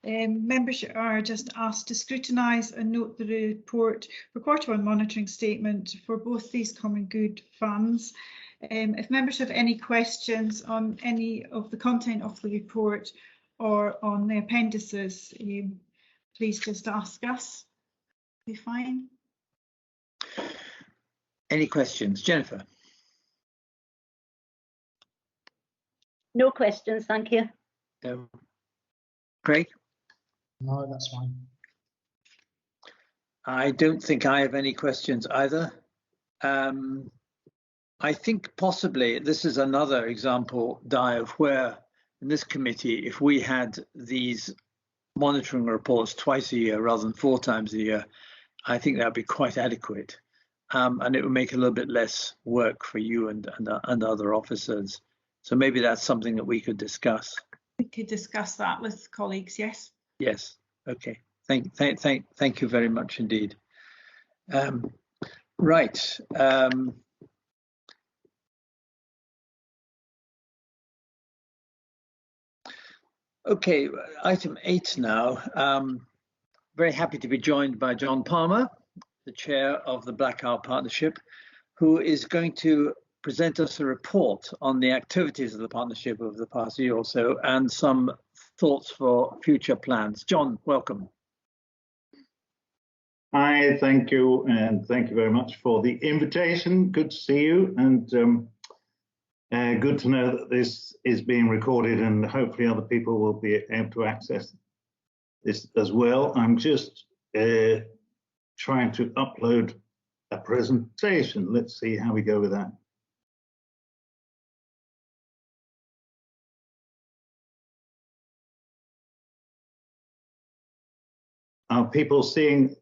Members are just asked to scrutinise and note the report for Q1 monitoring statement for both these common good funds. If members have any questions on any of the content of the report or on the appendices, please just ask us. Be fine. Any questions? Jennifer? No questions, thank you. No. Craig? No, that's fine. I don't think I have any questions either. I think possibly this is another example, Di, of where in this committee, if we had these monitoring reports twice a year rather than 4 times a year, I think that would be quite adequate. And it would make a little bit less work for you and other officers. So maybe that's something that we could discuss. We could discuss that with colleagues, yes. Yes. Okay. Thank you very much indeed. Right. Okay. Item 8 now. Very happy to be joined by John Palmer, the chair of the Blackout Partnership, who is going to present us a report on the activities of the partnership over the past year or so and some thoughts for future plans. John, welcome. Hi, thank you, and thank you very much for the invitation. Good to see you, and good to know that this is being recorded and hopefully other people will be able to access this as well. I'm just trying to upload a presentation. Let's see how we go with that. Are people seeing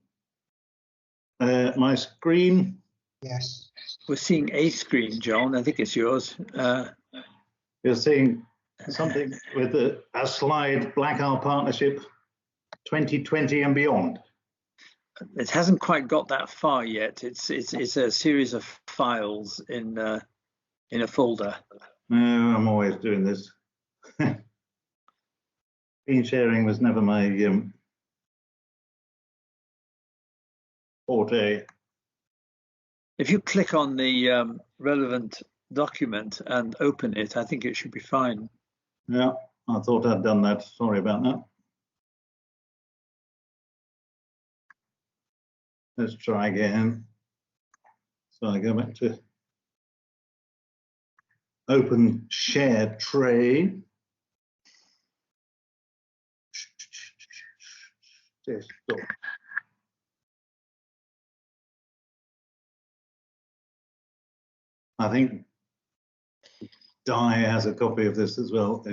my screen? Yes. We're seeing a screen, John. I think it's yours. You're seeing something with a slide, Blackout Partnership 2020 and beyond. It hasn't quite got that far yet. It's a series of files in a folder. No, I'm always doing this. Screen sharing was never my forte. If you click on the relevant document and open it, I think it should be fine. Yeah, I thought I'd done that. Sorry about that. Let's try again. So I go back to open share tray. Desktop. I think Di has a copy of this as well.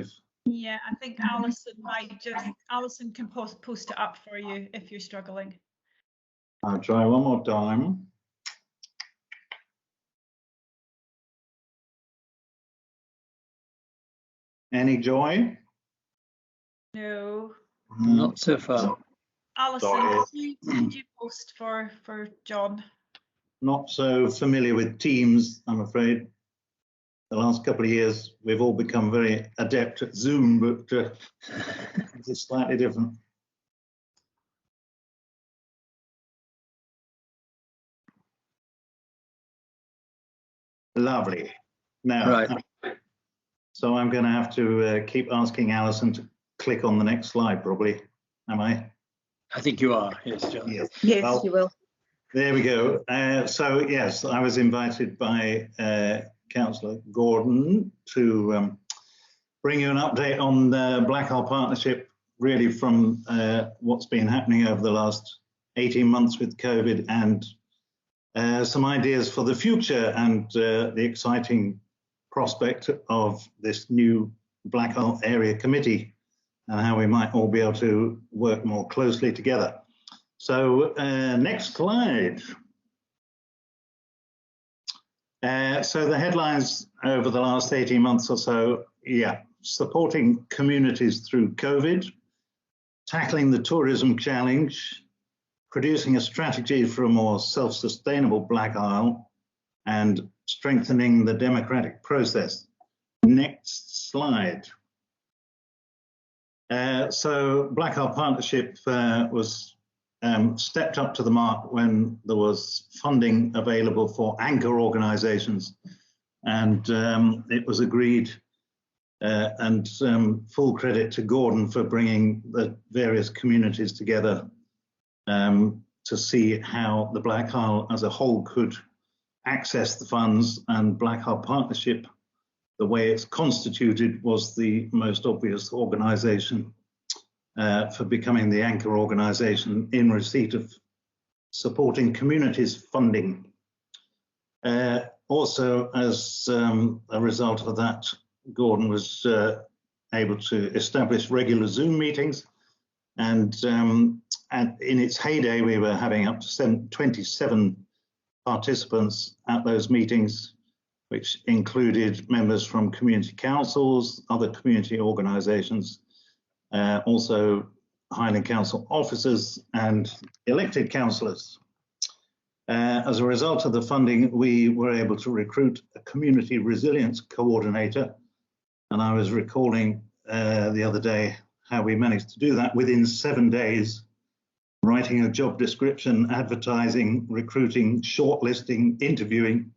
Yeah, I think Alison can post it up for you if you're struggling. I'll try one more time. Any joy? No. Not so far. Alison, did you post for John? Not so familiar with Teams, I'm afraid. The last couple of years, we've all become very adept at Zoom, but it's slightly different. Lovely. Now, right. So I'm going to have to keep asking Alison to click on the next slide, probably. Am I? I think you are. Yes, John. Yes. Yes, Well, you will. there we go. So yes, I was invited by Councillor Gordon to bring you an update on the Blackout partnership, really from what's been happening over the last 18 months with COVID, and some ideas for the future, and the exciting prospect of this new Blackout area committee and how we might all be able to work more closely together. So next slide. So the headlines over the last 18 months or so, yeah, supporting communities through COVID, tackling the tourism challenge, producing a strategy for a more self-sustainable blackisle, and strengthening the democratic process. Next slide. So Blackout Partnership was stepped up to the mark when there was funding available for anchor organisations, and it was agreed, and full credit to Gordon for bringing the various communities together to see how the blackisle as a whole could access the funds, and Blackout Partnership, the way it's constituted, was the most obvious organisation for becoming the anchor organisation in receipt of supporting communities funding. Also, as a result of that, Gordon was able to establish regular Zoom meetings, and in its heyday, we were having up to 27 participants at those meetings, which included members from community councils, other community organisations, also Highland Council officers and elected councillors. As a result of the funding, we were able to recruit a community resilience coordinator, and I was recalling the other day how we managed to do that within 7 days, writing a job description, advertising, recruiting, shortlisting, interviewing,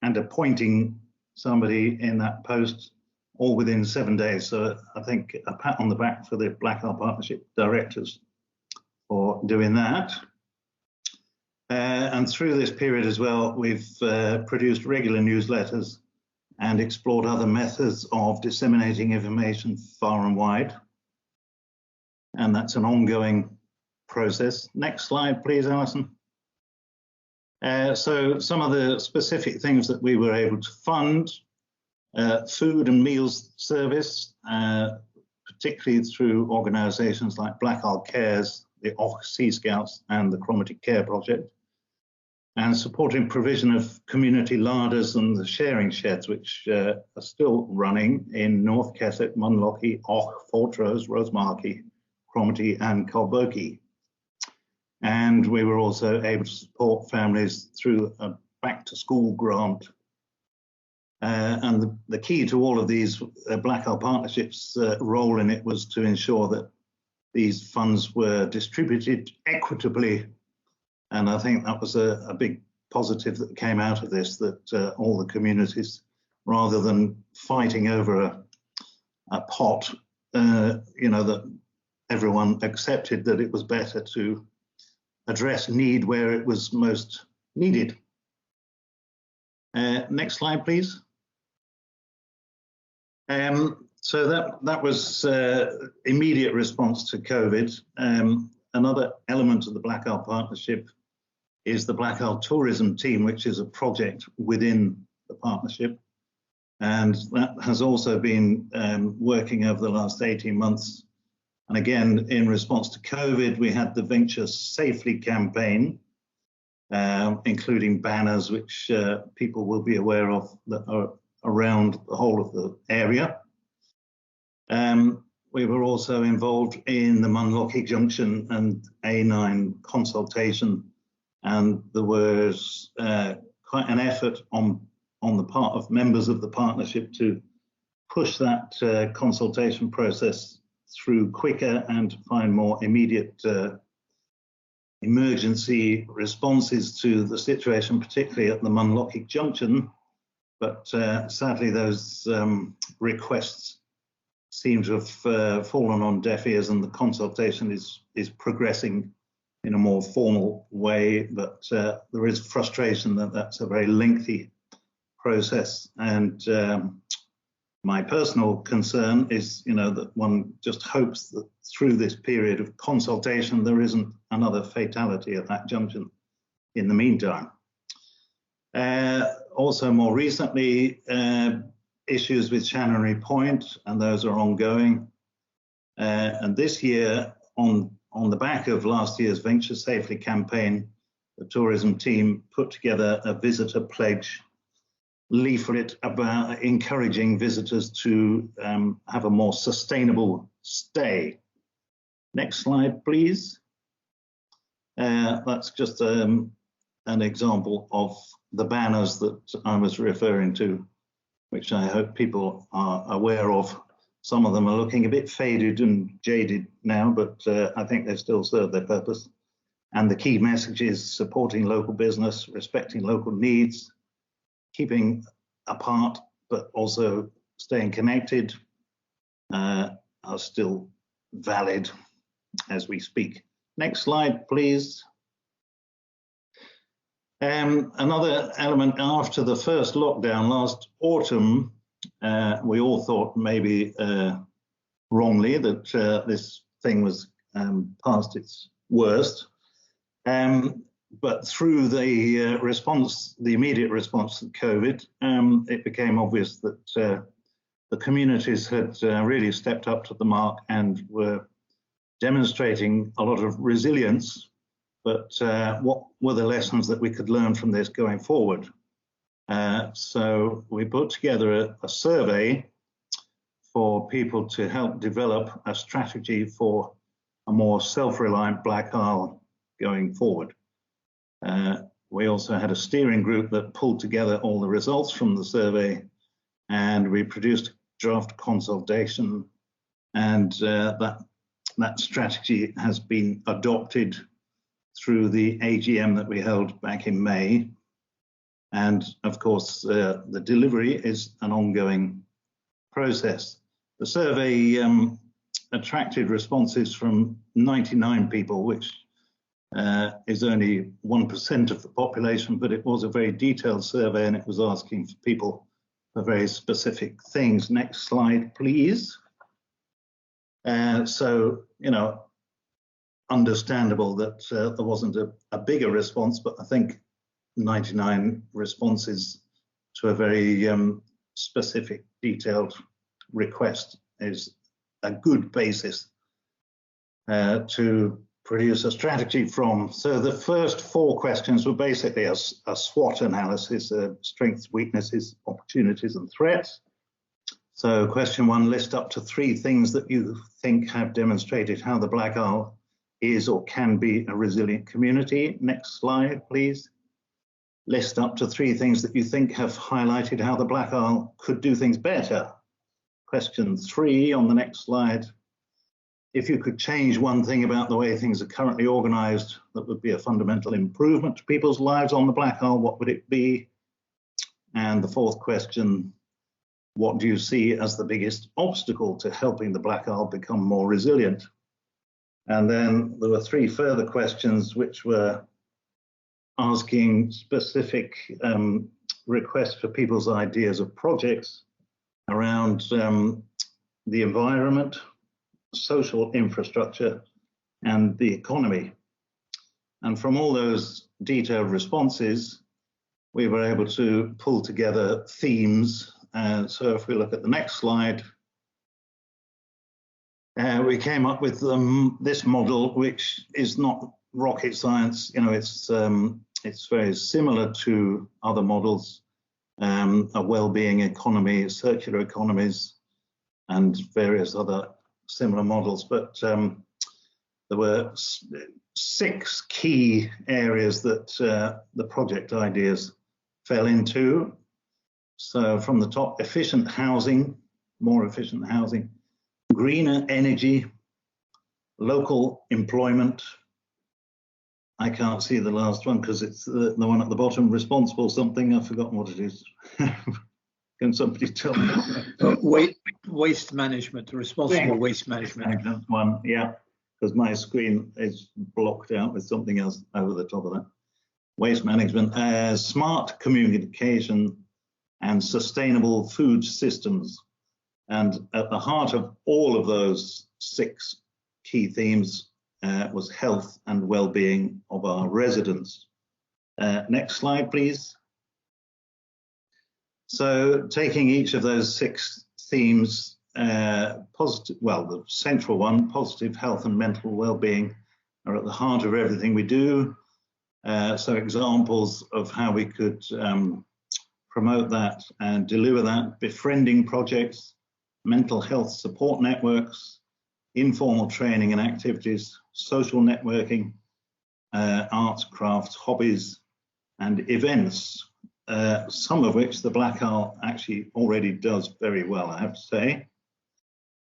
and appointing somebody in that post, all within 7 days. So I think a pat on the back for the Blackout Partnership directors for doing that. And through this period as well, we've produced regular newsletters and explored other methods of disseminating information far and wide. And that's an ongoing process. Next slide, please, Alison. So some of the specific things that we were able to fund: food and meals service, particularly through organisations like Blackisle Cares, the Och Sea Scouts, and the Cromarty Care Project, and supporting provision of community larders and the sharing sheds, which are still running in North Keswick, Munlochy, Och, Fortrose, Rosemarkie, Cromarty, and Colbokie. And we were also able to support families through a back-to-school grant. And the key to all of these Blackout Partnerships' role in it was to ensure that these funds were distributed equitably. And I think that was a big positive that came out of this, that all the communities, rather than fighting over a pot, that everyone accepted that it was better to address need where it was most needed. Next slide, please. So that was immediate response to COVID. Another element of the Blackout Partnership is the Blackout Tourism Team, which is a project within the partnership. And that has also been working over the last 18 months. And again, in response to COVID, we had the Venture Safely campaign, including banners, which people will be aware of, that are around the whole of the area. we were also involved in the Monroe Junction and A9 consultation, and there was quite an effort on the part of members of the partnership to push that consultation process through quicker and to find more immediate emergency responses to the situation, particularly at the Monroe Junction. But sadly, those requests seem to have fallen on deaf ears, and the consultation is progressing in a more formal way. But there is frustration that that's a very lengthy process, and my personal concern is, that one just hopes that through this period of consultation there isn't another fatality at that junction in the meantime. Also, more recently, issues with Channery Point, and those are ongoing. And this year, on the back of last year's Venture Safely campaign, the tourism team put together a visitor pledge leaflet about encouraging visitors to have a more sustainable stay. Next slide, please. That's just an example of the banners that I was referring to, which I hope people are aware of. Some of them are looking a bit faded and jaded now, but I think they still serve their purpose. And the key message is supporting local business, respecting local needs, keeping apart, but also staying connected, are still valid as we speak. Next slide, please. Another element, after the first lockdown last autumn, we all thought maybe wrongly that this thing was past its worst. But through the response, the immediate response to COVID, it became obvious that the communities had really stepped up to the mark and were demonstrating a lot of resilience. But what were the lessons that we could learn from this going forward? So we put together a survey for people to help develop a strategy for a more self-reliant Black Isle going forward. We also had a steering group that pulled together all the results from the survey, and we produced a draft consultation, and that strategy has been adopted through the AGM that we held back in May. And of course, the delivery is an ongoing process. The survey attracted responses from 99 people, which is only 1% of the population, but it was a very detailed survey and it was asking for people for very specific things. Next slide, please. So, understandable that there wasn't a bigger response, but I think 99 responses to a very specific, detailed request is a good basis to produce a strategy from. So the first 4 questions were basically a SWOT analysis, strengths, weaknesses, opportunities, and threats. So question 1, list up to 3 things that you think have demonstrated how the Black Isle is or can be a resilient community. Next slide, please. List up to 3 things that you think have highlighted how the Black Isle could do things better. Question 3 on the next slide. If you could change one thing about the way things are currently organised that would be a fundamental improvement to people's lives on the Black Isle, what would it be? And the 4th question, what do you see as the biggest obstacle to helping the Black Isle become more resilient? And then there were 3 further questions which were asking specific requests for people's ideas of projects around the environment, social infrastructure, and the economy. And from all those detailed responses, we were able to pull together themes. So if we look at the next slide, we came up with this model, which is not rocket science. It's very similar to other models, a well-being economy, circular economies, and various other similar models, but there were 6 key areas that the project ideas fell into. So from the top, efficient housing, more efficient housing, greener energy, local employment. I can't see the last one because it's the one at the bottom, responsible something. I've forgotten what it is. Can somebody tell me? Waste management, responsible waste management. That's one, yeah, because my screen is blocked out with something else over the top of that. Waste management, smart communication, and sustainable food systems. And at the heart of all of those 6 key themes was health and well-being of our residents. Next slide, please. So taking each of those 6 themes, positive, well, the central one, positive health and mental well-being, are at the heart of everything we do. So examples of how we could promote that and deliver that: befriending projects, mental health support networks, informal training and activities, social networking, arts, crafts, hobbies, and events, some of which the blackisle actually already does very well, I have to say.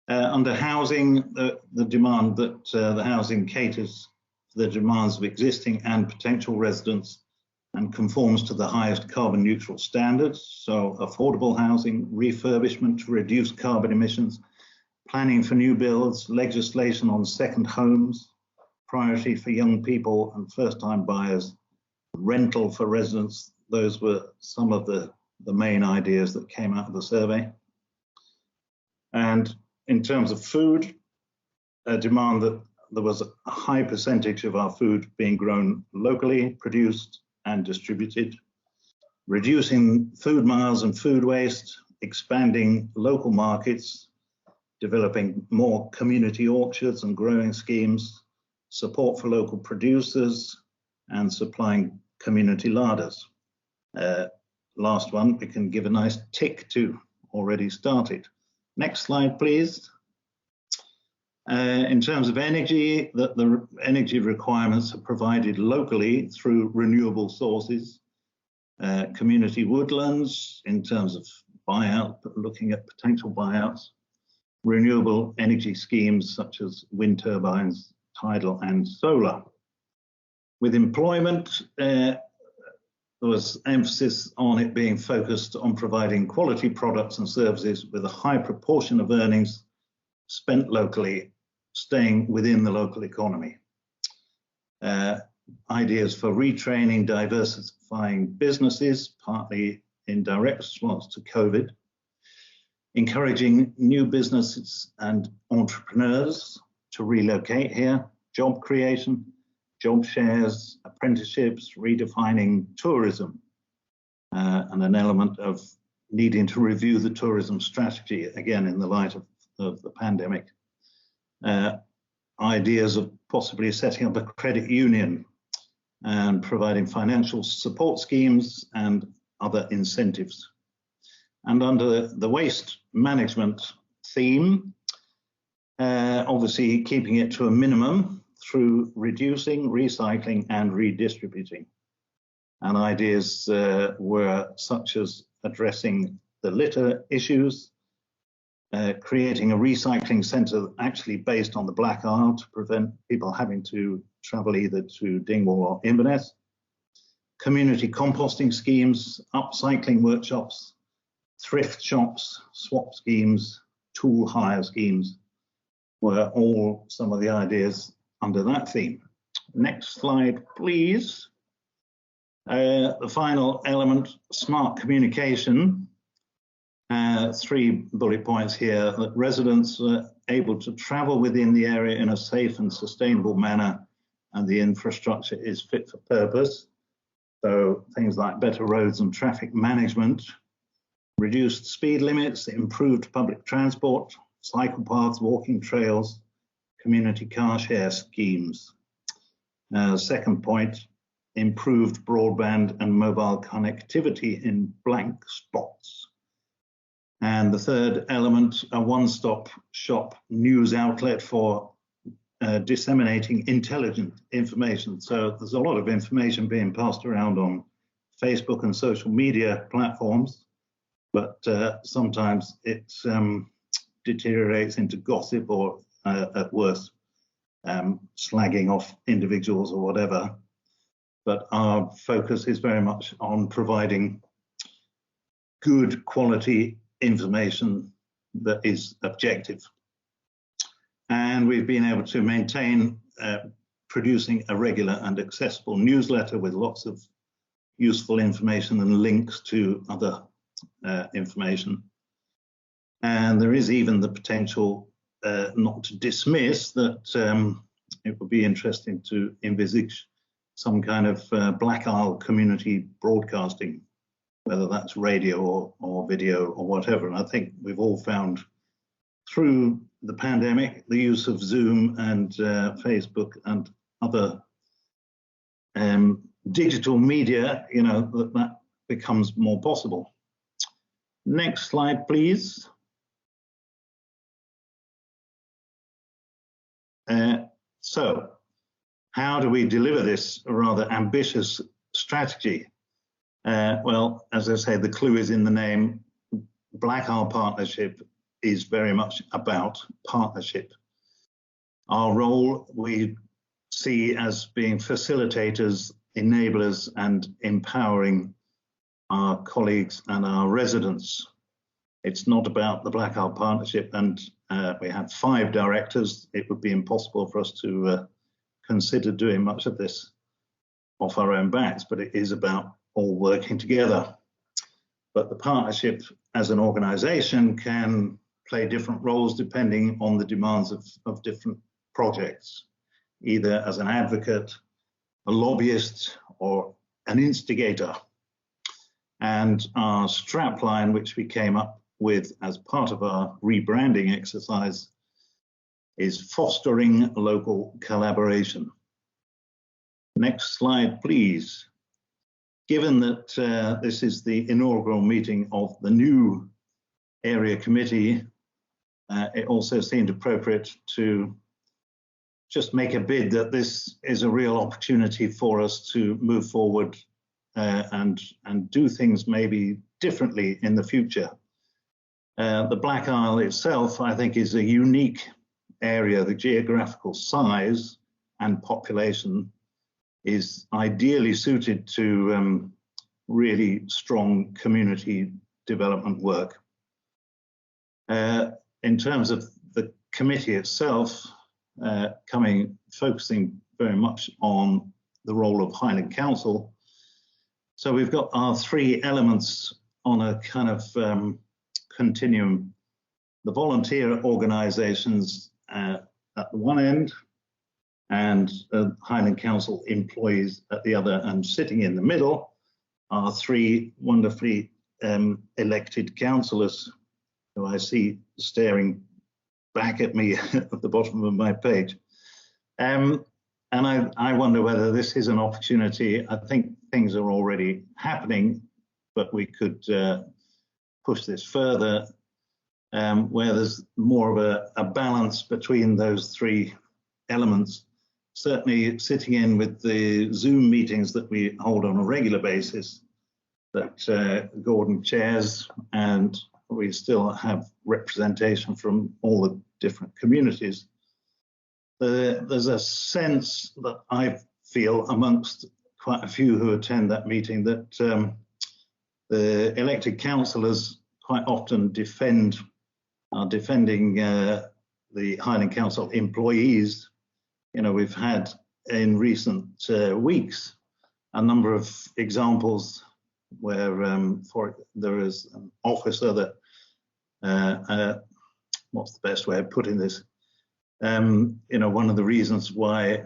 Under housing, the demand that the housing caters to the demands of existing and potential residents and conforms to the highest carbon neutral standards. So affordable housing, refurbishment to reduce carbon emissions, planning for new builds, legislation on second homes, priority for young people and first-time buyers, rental for residents. Those were some of the main ideas that came out of the survey. And in terms of food, a demand that there was a high percentage of our food being grown locally, produced and distributed, reducing food miles and food waste, expanding local markets, developing more community orchards and growing schemes, support for local producers, and supplying community larders. Last one, we can give a nice tick to, already started. Next slide, please. In terms of energy, the energy requirements are provided locally through renewable sources, community woodlands in terms of buyout, looking at potential buyouts, renewable energy schemes such as wind turbines, tidal and solar. With employment, there was emphasis on it being focused on providing quality products and services with a high proportion of earnings spent locally, staying within the local economy. Ideas for retraining, diversifying businesses, partly in direct response to COVID, encouraging new businesses and entrepreneurs to relocate here, job creation, job shares, apprenticeships, redefining tourism, and an element of needing to review the tourism strategy, again, in the light of the pandemic. Ideas of possibly setting up a credit union and providing financial support schemes and other incentives. And under the waste management theme, obviously keeping it to a minimum through reducing, recycling and redistributing. And ideas were such as addressing the litter issues, creating a recycling centre actually based on the blackisle to prevent people having to travel either to Dingwall or Inverness, community composting schemes, upcycling workshops, thrift shops, swap schemes, tool hire schemes were all some of the ideas under that theme. Next slide, please. The final element, smart communication. 3 bullet points here, that residents are able to travel within the area in a safe and sustainable manner, and the infrastructure is fit for purpose. So things like better roads and traffic management, reduced speed limits, improved public transport, cycle paths, walking trails, community car share schemes. Second point, improved broadband and mobile connectivity in blank spots. And the third element, a one-stop shop news outlet for disseminating intelligent information. So there's a lot of information being passed around on Facebook and social media platforms, but sometimes it deteriorates into gossip or at worst slagging off individuals or whatever. But our focus is very much on providing good quality information that is objective. And we've been able to maintain producing a regular and accessible newsletter with lots of useful information and links to other information. And there is even the potential, not to dismiss, that it would be interesting to envisage some kind of blackisle community broadcasting, whether that's radio or video or whatever. And I think we've all found through the pandemic the use of Zoom and Facebook and other digital media, you know, that becomes more possible. Next slide, please. So how do we deliver this rather ambitious strategy? Well, as I say, the clue is in the name. Blackisle Partnership is very much about partnership. Our role we see as being facilitators, enablers, and empowering our colleagues and our residents. It's not about the Blackisle Partnership, and we have 5 directors. It would be impossible for us to consider doing much of this off our own backs, but it is about all working together. But the partnership as an organisation can play different roles depending on the demands of different projects, either as an advocate, a lobbyist, or an instigator. And our strapline, which we came up with as part of our rebranding exercise, is fostering local collaboration. Next slide, please. Given that this is the inaugural meeting of the new area committee, it also seemed appropriate to just make a bid that this is a real opportunity for us to move forward and do things maybe differently in the future. The Blackisle itself, I think, is a unique area. The geographical size and population is ideally suited to really strong community development work. In terms of the committee itself, focusing very much on the role of Highland Council. So we've got our 3 elements on a kind of continuum. The volunteer organisations at the one end, and Highland Council employees at the other, and sitting in the middle are 3 wonderfully elected councillors who I see staring back at me at the bottom of my page. And I wonder whether this is an opportunity. I think things are already happening, but we could push this further, where there's more of a balance between those 3 elements. Certainly sitting in with the Zoom meetings that we hold on a regular basis that Gordon chairs, and we still have representation from all the different communities. There's a sense that I feel amongst quite a few who attend that meeting that the elected councillors quite often are defending the Highland Council employees. You know, we've had in recent weeks a number of examples where there is an officer that, what's the best way of putting this? You know, one of the reasons why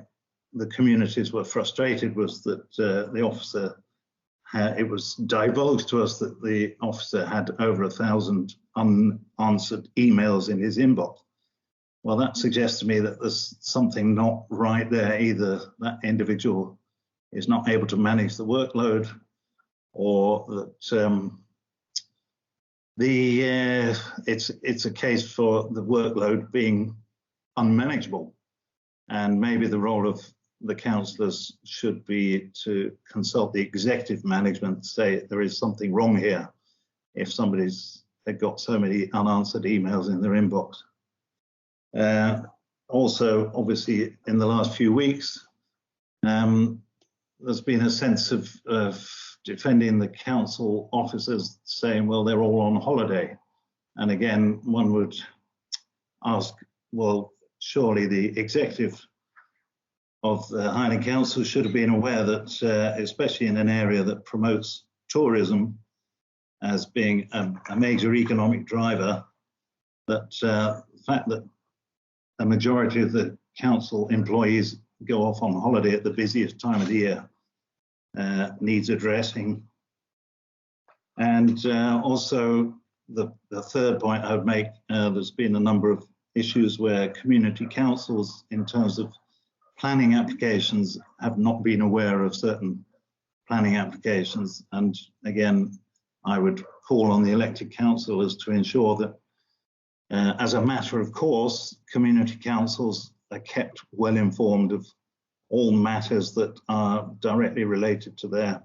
the communities were frustrated was that the officer, it was divulged to us that the officer had over 1,000 unanswered emails in his inbox. Well, that suggests to me that there's something not right there. Either that individual is not able to manage the workload, or that it's a case for the workload being unmanageable, and maybe the role of the councillors should be to consult the executive management, say there is something wrong here if somebody's got so many unanswered emails in their inbox. Also, obviously, in the last few weeks, there's been a sense of defending the council officers, saying, well, they're all on holiday. And again, one would ask, well, surely the executive of the Highland Council should have been aware that, especially in an area that promotes tourism as being a major economic driver, that the fact that a majority of the council employees go off on holiday at the busiest time of the year needs addressing. And also the third point I would make, there's been a number of issues where community councils, in terms of planning applications, have not been aware of certain planning applications. And again, I would call on the elected councillors to ensure that, as a matter of course, community councils are kept well informed of all matters that are directly related to their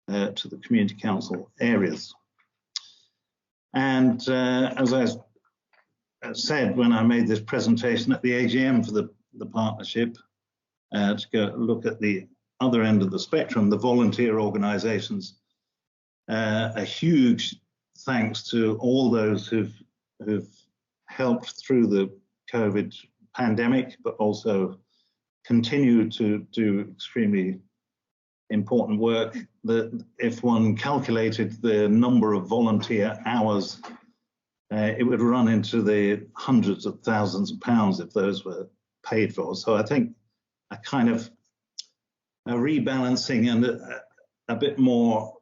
to the community council areas. And as I said when I made this presentation at the AGM for the partnership, to go look at the other end of the spectrum, the volunteer organisations, a huge thanks to all those who've helped through the COVID pandemic, but also continue to do extremely important work. That if one calculated the number of volunteer hours, it would run into the hundreds of thousands of pounds if those were paid for. So I think a kind of a rebalancing and a bit more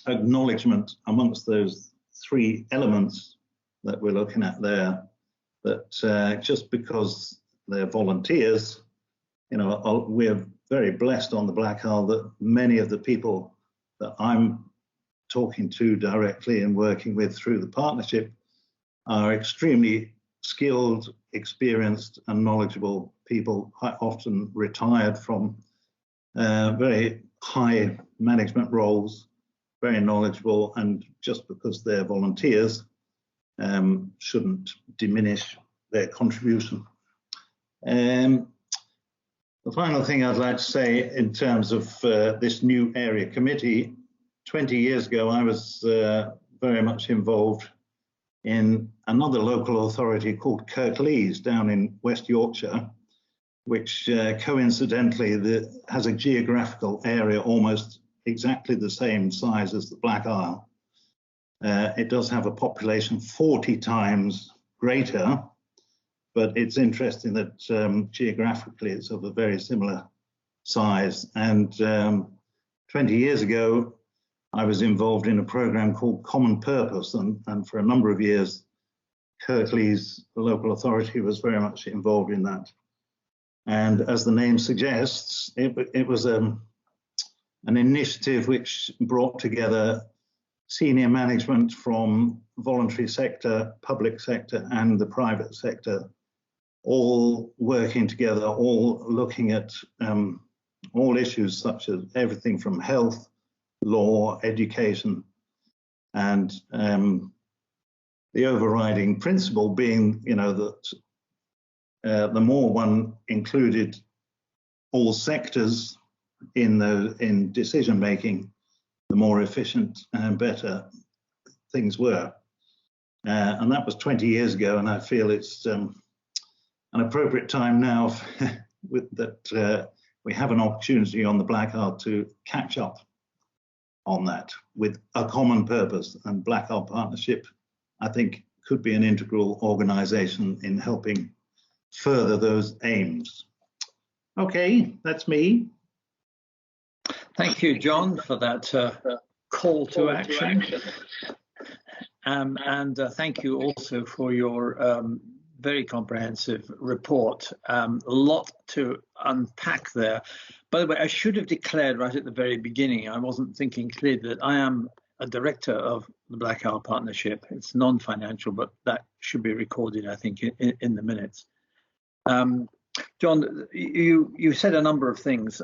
acknowledgement amongst those three elements that we're looking at there, that just because they're volunteers, you know, we're very blessed on the Blackisle that many of the people that I'm talking to directly and working with through the partnership are extremely skilled, experienced and knowledgeable people, quite often retired from very high management roles, very knowledgeable, and just because they're volunteers shouldn't diminish their contribution. The final thing I'd like to say in terms of this new area committee, 20 years ago I was very much involved in another local authority called Kirklees down in West Yorkshire, which coincidentally has a geographical area almost exactly the same size as the Blackisle. It does have a population 40 times greater, but it's interesting that geographically it's of a very similar size. And 20 years ago, I was involved in a program called Common Purpose, and for a number of years, Kirklees, the local authority, was very much involved in that. And as the name suggests, it was an initiative which brought together senior management from voluntary sector, public sector, and the private sector, all working together, all looking at all issues such as everything from health, law, education, and the overriding principle being, you know, that the more one included all sectors in decision making, the more efficient and better things were. And that was 20 years ago, and I feel it's an appropriate time now that we have an opportunity on the Blackisle to catch up on that with a common purpose, and Blackisle Partnership, I think, could be an integral organisation in helping further those aims. Okay, that's me. Thank you, John, for that call to action. And thank you also for your very comprehensive report. A lot to unpack there. By the way, I should have declared right at the very beginning, I wasn't thinking clearly, that I am a director of the Blackout Partnership. It's non-financial, but that should be recorded, I think, in the minutes. John, you said a number of things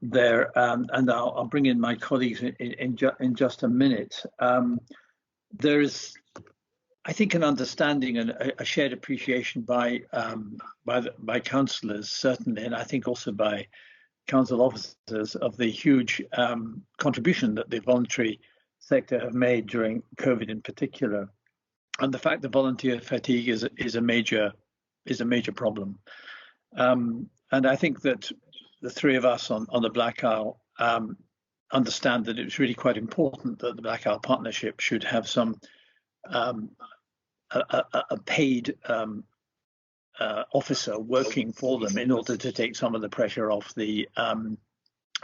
there, and I'll bring in my colleagues in just a minute. There's, I think, an understanding and a shared appreciation by councillors, certainly, and I think also by council officers, of the huge contribution that the voluntary sector have made during COVID in particular, and the fact that volunteer fatigue is a major problem. And I think that the three of us on the blackisle understand that it was really quite important that the Blackout Partnership should have some a paid officer working for them in order to take some of the pressure off the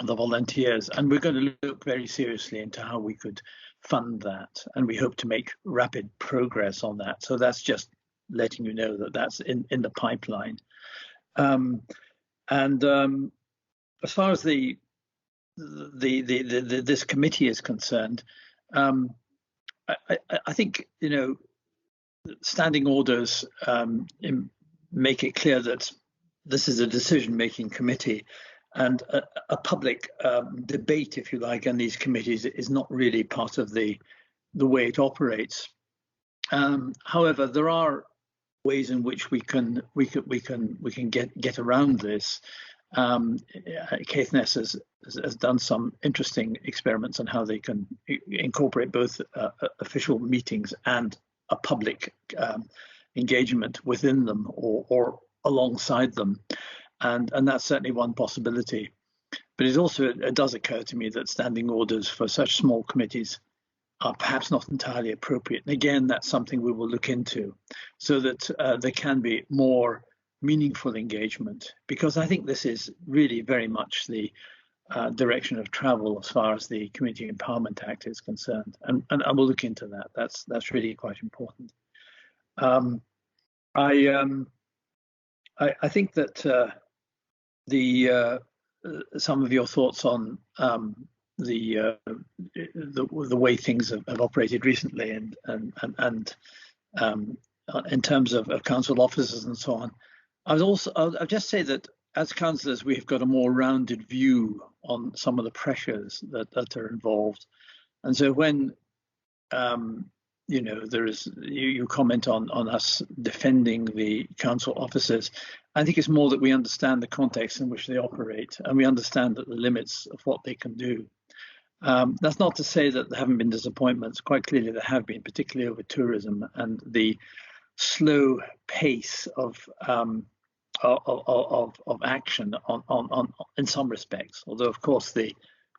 volunteers. And we're going to look very seriously into how we could fund that, and we hope to make rapid progress on that. So that's just letting you know that that's in the pipeline. As far as this committee is concerned, I think, you know, standing orders make it clear that this is a decision-making committee, and a public debate, if you like, in these committees is not really part of the way it operates. However, there are ways in which we can get around this. Caithness has done some interesting experiments on how they can incorporate both official meetings and a public engagement within them or alongside them, and that's certainly one possibility. But it does occur to me that standing orders for such small committees are perhaps not entirely appropriate. And again, that's something we will look into, so that there can be more meaningful engagement, because I think this is really very much the direction of travel as far as the Community Empowerment Act is concerned, and I will look into that. That's really quite important. I think that some of your thoughts on the way things have operated recently, and in terms of council officers and so on. I'll just say that as councillors, we've got a more rounded view on some of the pressures that are involved, and so when you know, you comment on us defending the council officers, I think it's more that we understand the context in which they operate, and we understand that the limits of what they can do. That's not to say that there haven't been disappointments. Quite clearly there have been, particularly over tourism and the slow pace of action on in some respects. Although of course the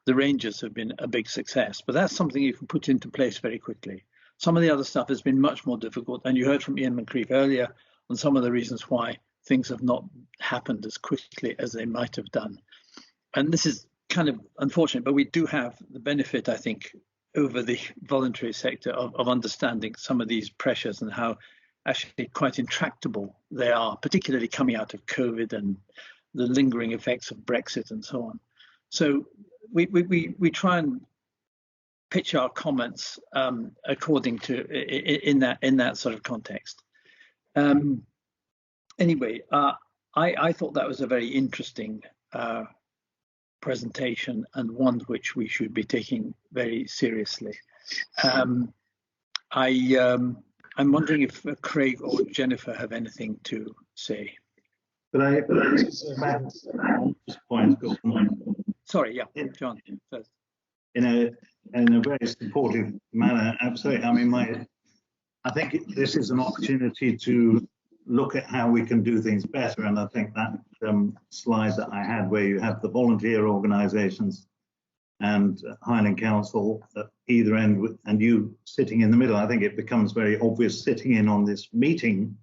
ranges have been a big success, but that's something you can put into place very quickly. Some of the other stuff has been much more difficult, and you heard from Ian Moncrief earlier on some of the reasons why things have not happened as quickly as they might have done. And this is kind of unfortunate, but we do have the benefit, I think, over the voluntary sector of understanding some of these pressures and how actually quite intractable they are, particularly coming out of COVID and the lingering effects of Brexit and so on. So we try and pitch our comments according to in that sort of context. Anyway, I thought that was a very interesting presentation, and one which we should be taking very seriously. I'm wondering if Craig or Jennifer have anything to say. But I sorry, yeah, John first. In a very supportive manner, absolutely. I mean, I think this is an opportunity to look at how we can do things better, and I think that slide that I had, where you have the volunteer organisations and Highland Council at either end, and you sitting in the middle, I think it becomes very obvious sitting in on this meeting,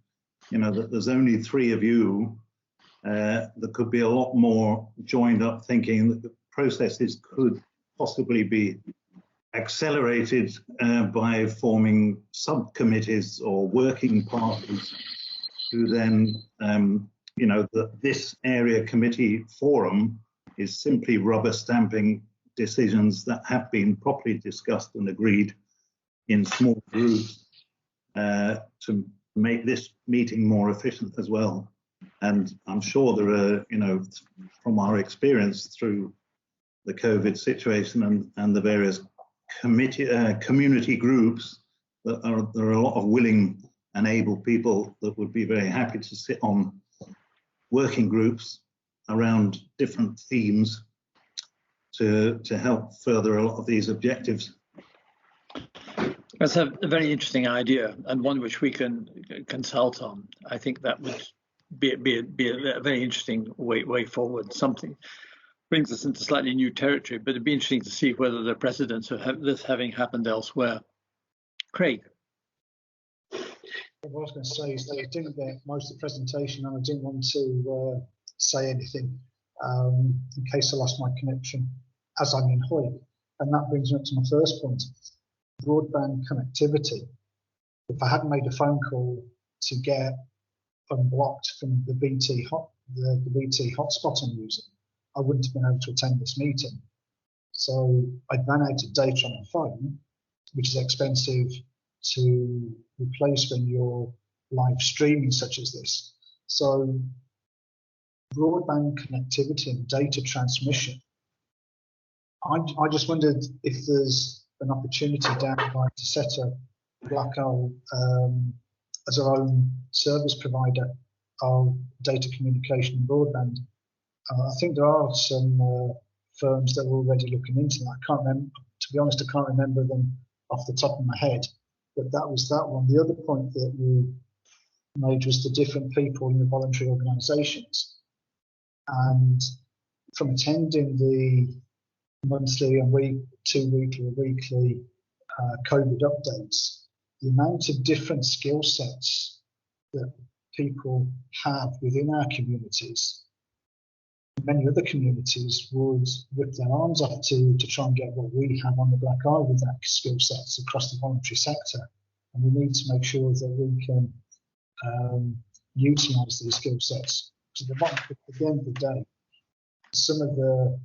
you know, that there's only three of you. There could be a lot more joined up thinking that the processes could possibly be accelerated by forming subcommittees or working parties who then, you know, this area committee forum is simply rubber stamping decisions that have been properly discussed and agreed in small groups to make this meeting more efficient as well. And I'm sure there are, you know, from our experience through the COVID situation and the various community groups, there are a lot of willing and able people that would be very happy to sit on working groups around different themes to help further a lot of these objectives. That's a very interesting idea, and one which we can consult on. I think that would be a very interesting way forward. Something brings us into slightly new territory, but it'd be interesting to see whether the precedents of this having happened elsewhere. Craig. What I was going to say is that I didn't get most of the presentation, and I didn't want to say anything in case I lost my connection as I'm in Hoyt. And that brings me up to my first point, broadband connectivity. If I hadn't made a phone call to get unblocked from the BT hotspot I'm using, I wouldn't have been able to attend this meeting. So I ran out of data on my phone, which is expensive to replace when you're live streaming such as this. So broadband connectivity and data transmission, I just wondered if there's an opportunity down the line to set up blackisle as our own service provider of data communication and broadband. I think there are some firms that are already looking into that. I can't remember, to be honest, I can't remember them off the top of my head, but that was that one. The other point that you made was the different people in the voluntary organisations. And from attending the monthly and two weekly COVID updates, the amount of different skill sets that people have within our communities, many other communities would rip their arms off to try and get what we have on the blackisle with that skill sets across the voluntary sector. And we need to make sure that we can utilise these skill sets. Because at the end of the day, some of the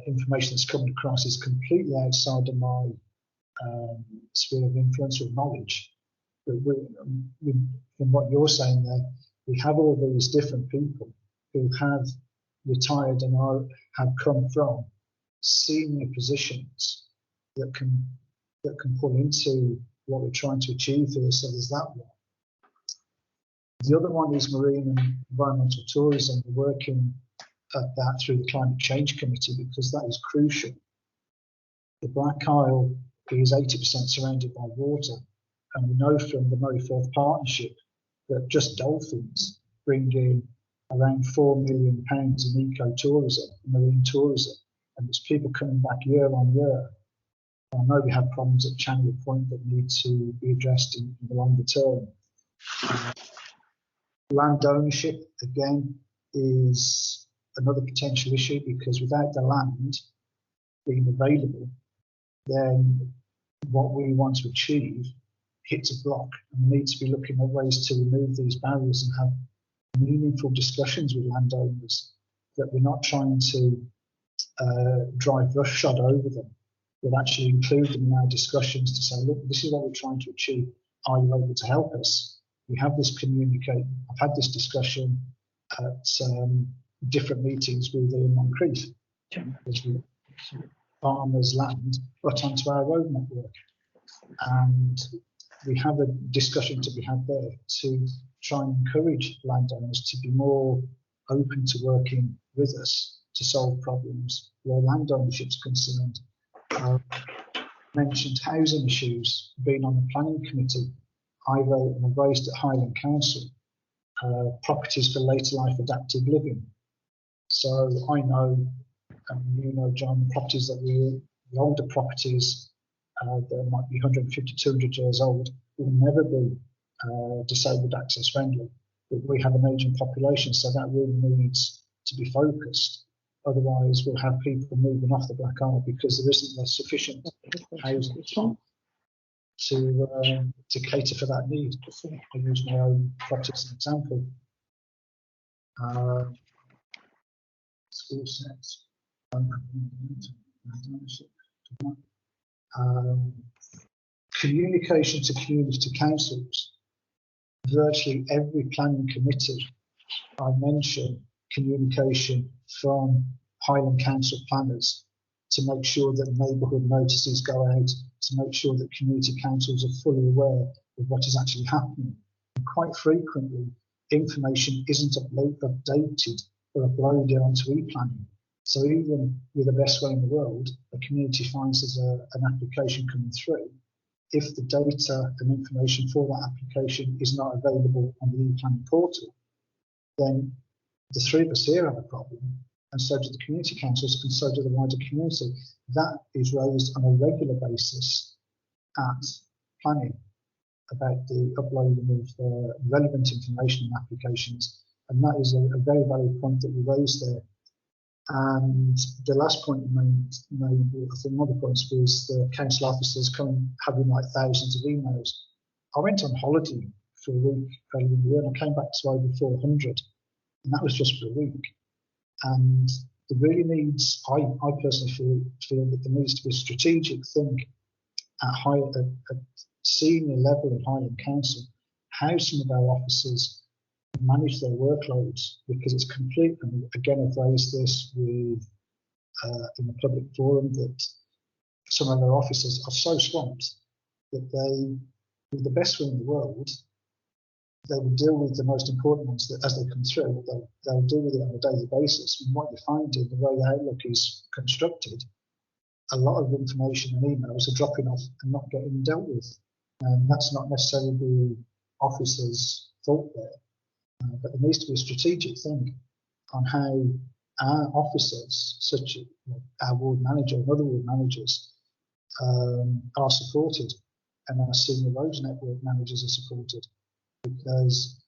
information that's coming across is completely outside of my sphere of influence or knowledge. But from what you're saying there, we have all these different people who have retired and have come from senior positions that can pull into what we're trying to achieve here. So there's that one. The other one is marine and environmental tourism. We're working at that through the Climate Change Committee because that is crucial. The blackisle is 80% surrounded by water, and we know from the Monroe Partnership that just dolphins bring in around £4 million in eco-tourism, marine tourism, and there's people coming back year on year. I know we have problems at Channel Point that need to be addressed in the longer term. Land ownership, again, is another potential issue because without the land being available, then what we want to achieve hits a block. And we need to be looking at ways to remove these barriers and have meaningful discussions with landowners, that we're not trying to drive roughshod over them, but actually include them in our discussions to say, look, this is what we're trying to achieve. Are you able to help us? We have this communicate. I've had this discussion at different meetings within Moncrief. Farmers' land got onto our road network, and we have a discussion to be had there to try and encourage landowners to be more open to working with us to solve problems where land ownership is concerned. Mentioned housing issues. Being on the planning committee, I wrote and raised at Highland Council properties for later life adaptive living. So I know, and you know, John, the properties that the older properties that might be 150, 200 years old will never be disabled access friendly. But we have an aging population, so that really needs to be focused. Otherwise, we'll have people moving off the blackisle because there isn't sufficient housing to cater for that need. I use my own property as an example. School sets. Communication to community councils. Virtually every planning committee I mention communication from Highland Council planners to make sure that neighbourhood notices go out, to make sure that community councils are fully aware of what is actually happening. And quite frequently, information isn't updated or uploaded onto e-planning. So even with the best way in the world, a community finds there's an application coming through. If the data and information for that application is not available on the e-planning portal, then the three of us here have a problem, and so do the community councils, and so do the wider community. That is raised on a regular basis at planning about the uploading of relevant information in applications, and that is a very valid point that we raised there. And the last point you made, I think one of the points was the council officers having like thousands of emails. I went on holiday for a week earlier in the year, and I came back to over 400, and that was just for a week. And there really needs, I personally feel that there needs to be a strategic thing at senior level in Highland Council, how some of our officers manage their workloads, because it's complete. And again, I've raised this with in the public forum that some of our officers are so swamped that they, with the best will in the world, they will deal with the most important ones that as they come through. They'll deal with it on a daily basis. And what you find in the way Outlook is constructed, a lot of information and emails are dropping off and not getting dealt with. And that's not necessarily the officer's fault there. But there needs to be a strategic thing on how our officers, such as our ward manager and other ward managers, are supported, and our senior roads network managers are supported, because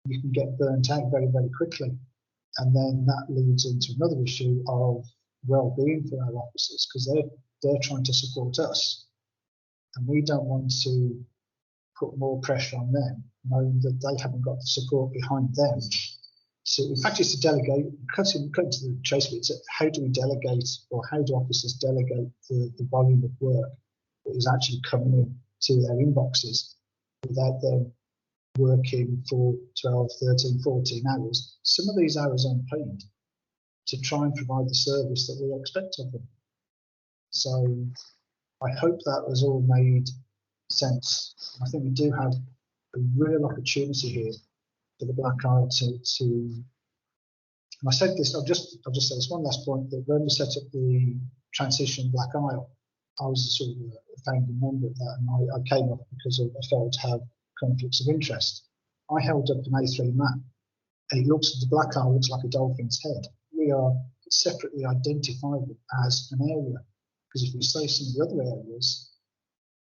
you can get burnt out very, very quickly. And then that leads into another issue of well-being for our officers, because they're trying to support us, and we don't want to put more pressure on them, knowing that they haven't got the support behind them. So in fact, it's to delegate, cutting to the chase bit, it's how do we delegate, or how do officers delegate the volume of work that is actually coming in to their inboxes without them working for 12, 13, 14 hours, some of these hours unpaid, to try and provide the service that we expect of them. So I hope that was all made sense. I think we do have a real opportunity here for the Blackout to and I said this, I'll just say this one last point, that when we set up the transition blackisle, I was sort of a founding member of that, and I came up because I felt to have conflicts of interest. I held up an A3 map, and the blackisle looks like a dolphin's head. We are separately identifiable as an area, because if we say some of the other areas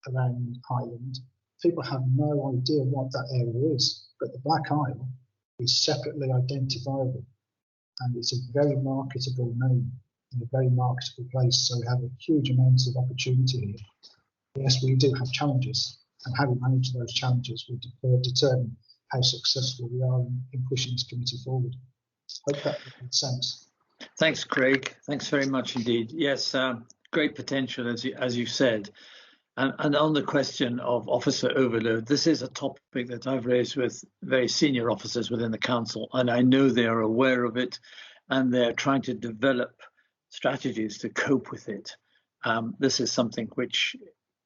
around Highland, people have no idea what that area is, but the blackisle is separately identifiable, and it's a very marketable name in a very marketable place. So we have a huge amount of opportunity here. Yes, we do have challenges, and how we manage those challenges will determine how successful we are in pushing this committee forward. I hope that makes sense. Thanks, Craig. Thanks very much indeed. Yes, great potential, as you said. And on the question of officer overload, this is a topic that I've raised with very senior officers within the council, and I know they are aware of it, and they're trying to develop strategies to cope with it. This is something which,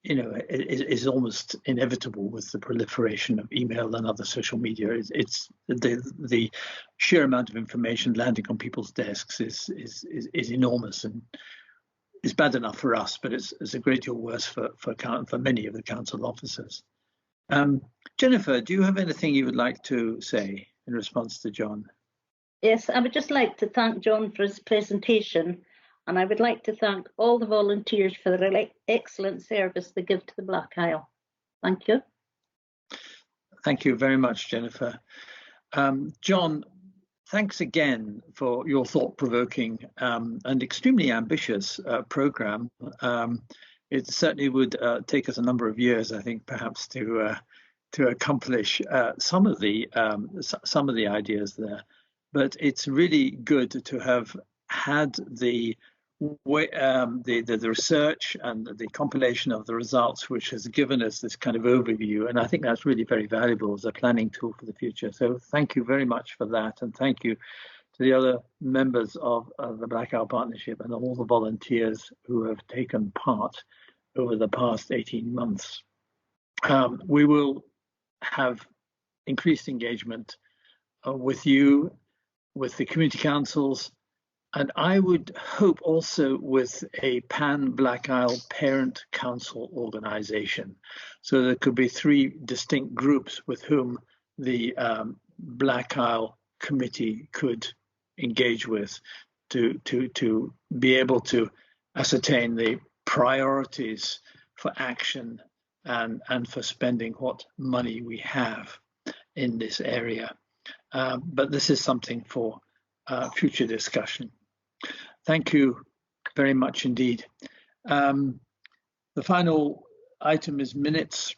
is almost inevitable with the proliferation of email and other social media. It's the sheer amount of information landing on people's desks is enormous, and it's bad enough for us, but it's a great deal worse for many of the council officers. Jennifer, do you have anything you would like to say in response to John? Yes, I would just like to thank John for his presentation, and I would like to thank all the volunteers for their excellent service they give to the blackisle. Thank you. Thank you very much, Jennifer. John, thanks again for your thought-provoking and extremely ambitious programme. It certainly would take us a number of years, I think, perhaps to accomplish some of the ideas there. But it's really good to have had the the research and the compilation of the results, which has given us this kind of overview. And I think that's really very valuable as a planning tool for the future. So thank you very much for that. And thank you to the other members of the Blackout Partnership and all the volunteers who have taken part over the past 18 months. We will have increased engagement with you, with the community councils, and I would hope also with a pan-Blackisle parent council organization. So there could be 3 distinct groups with whom the Blackisle committee could engage with to be able to ascertain the priorities for action and for spending what money we have in this area. But this is something for future discussion. Thank you very much indeed. The final item is minutes.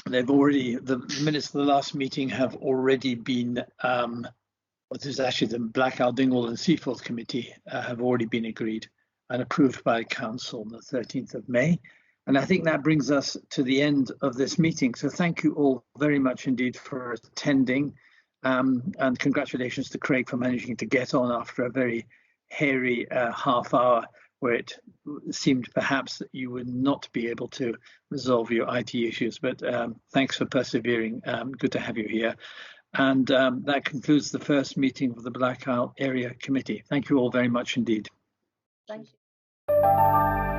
The minutes of the last meeting have already been, what is actually the Blackout, Dingwall and Seaforth Committee have already been agreed and approved by Council on the 13th of May. And I think that brings us to the end of this meeting. So thank you all very much indeed for attending. And congratulations to Craig for managing to get on after a very hairy half hour where it seemed perhaps that you would not be able to resolve your IT issues. But thanks for persevering. Good to have you here. And that concludes the first meeting of the Blackout Area Committee. Thank you all very much indeed. Thank you.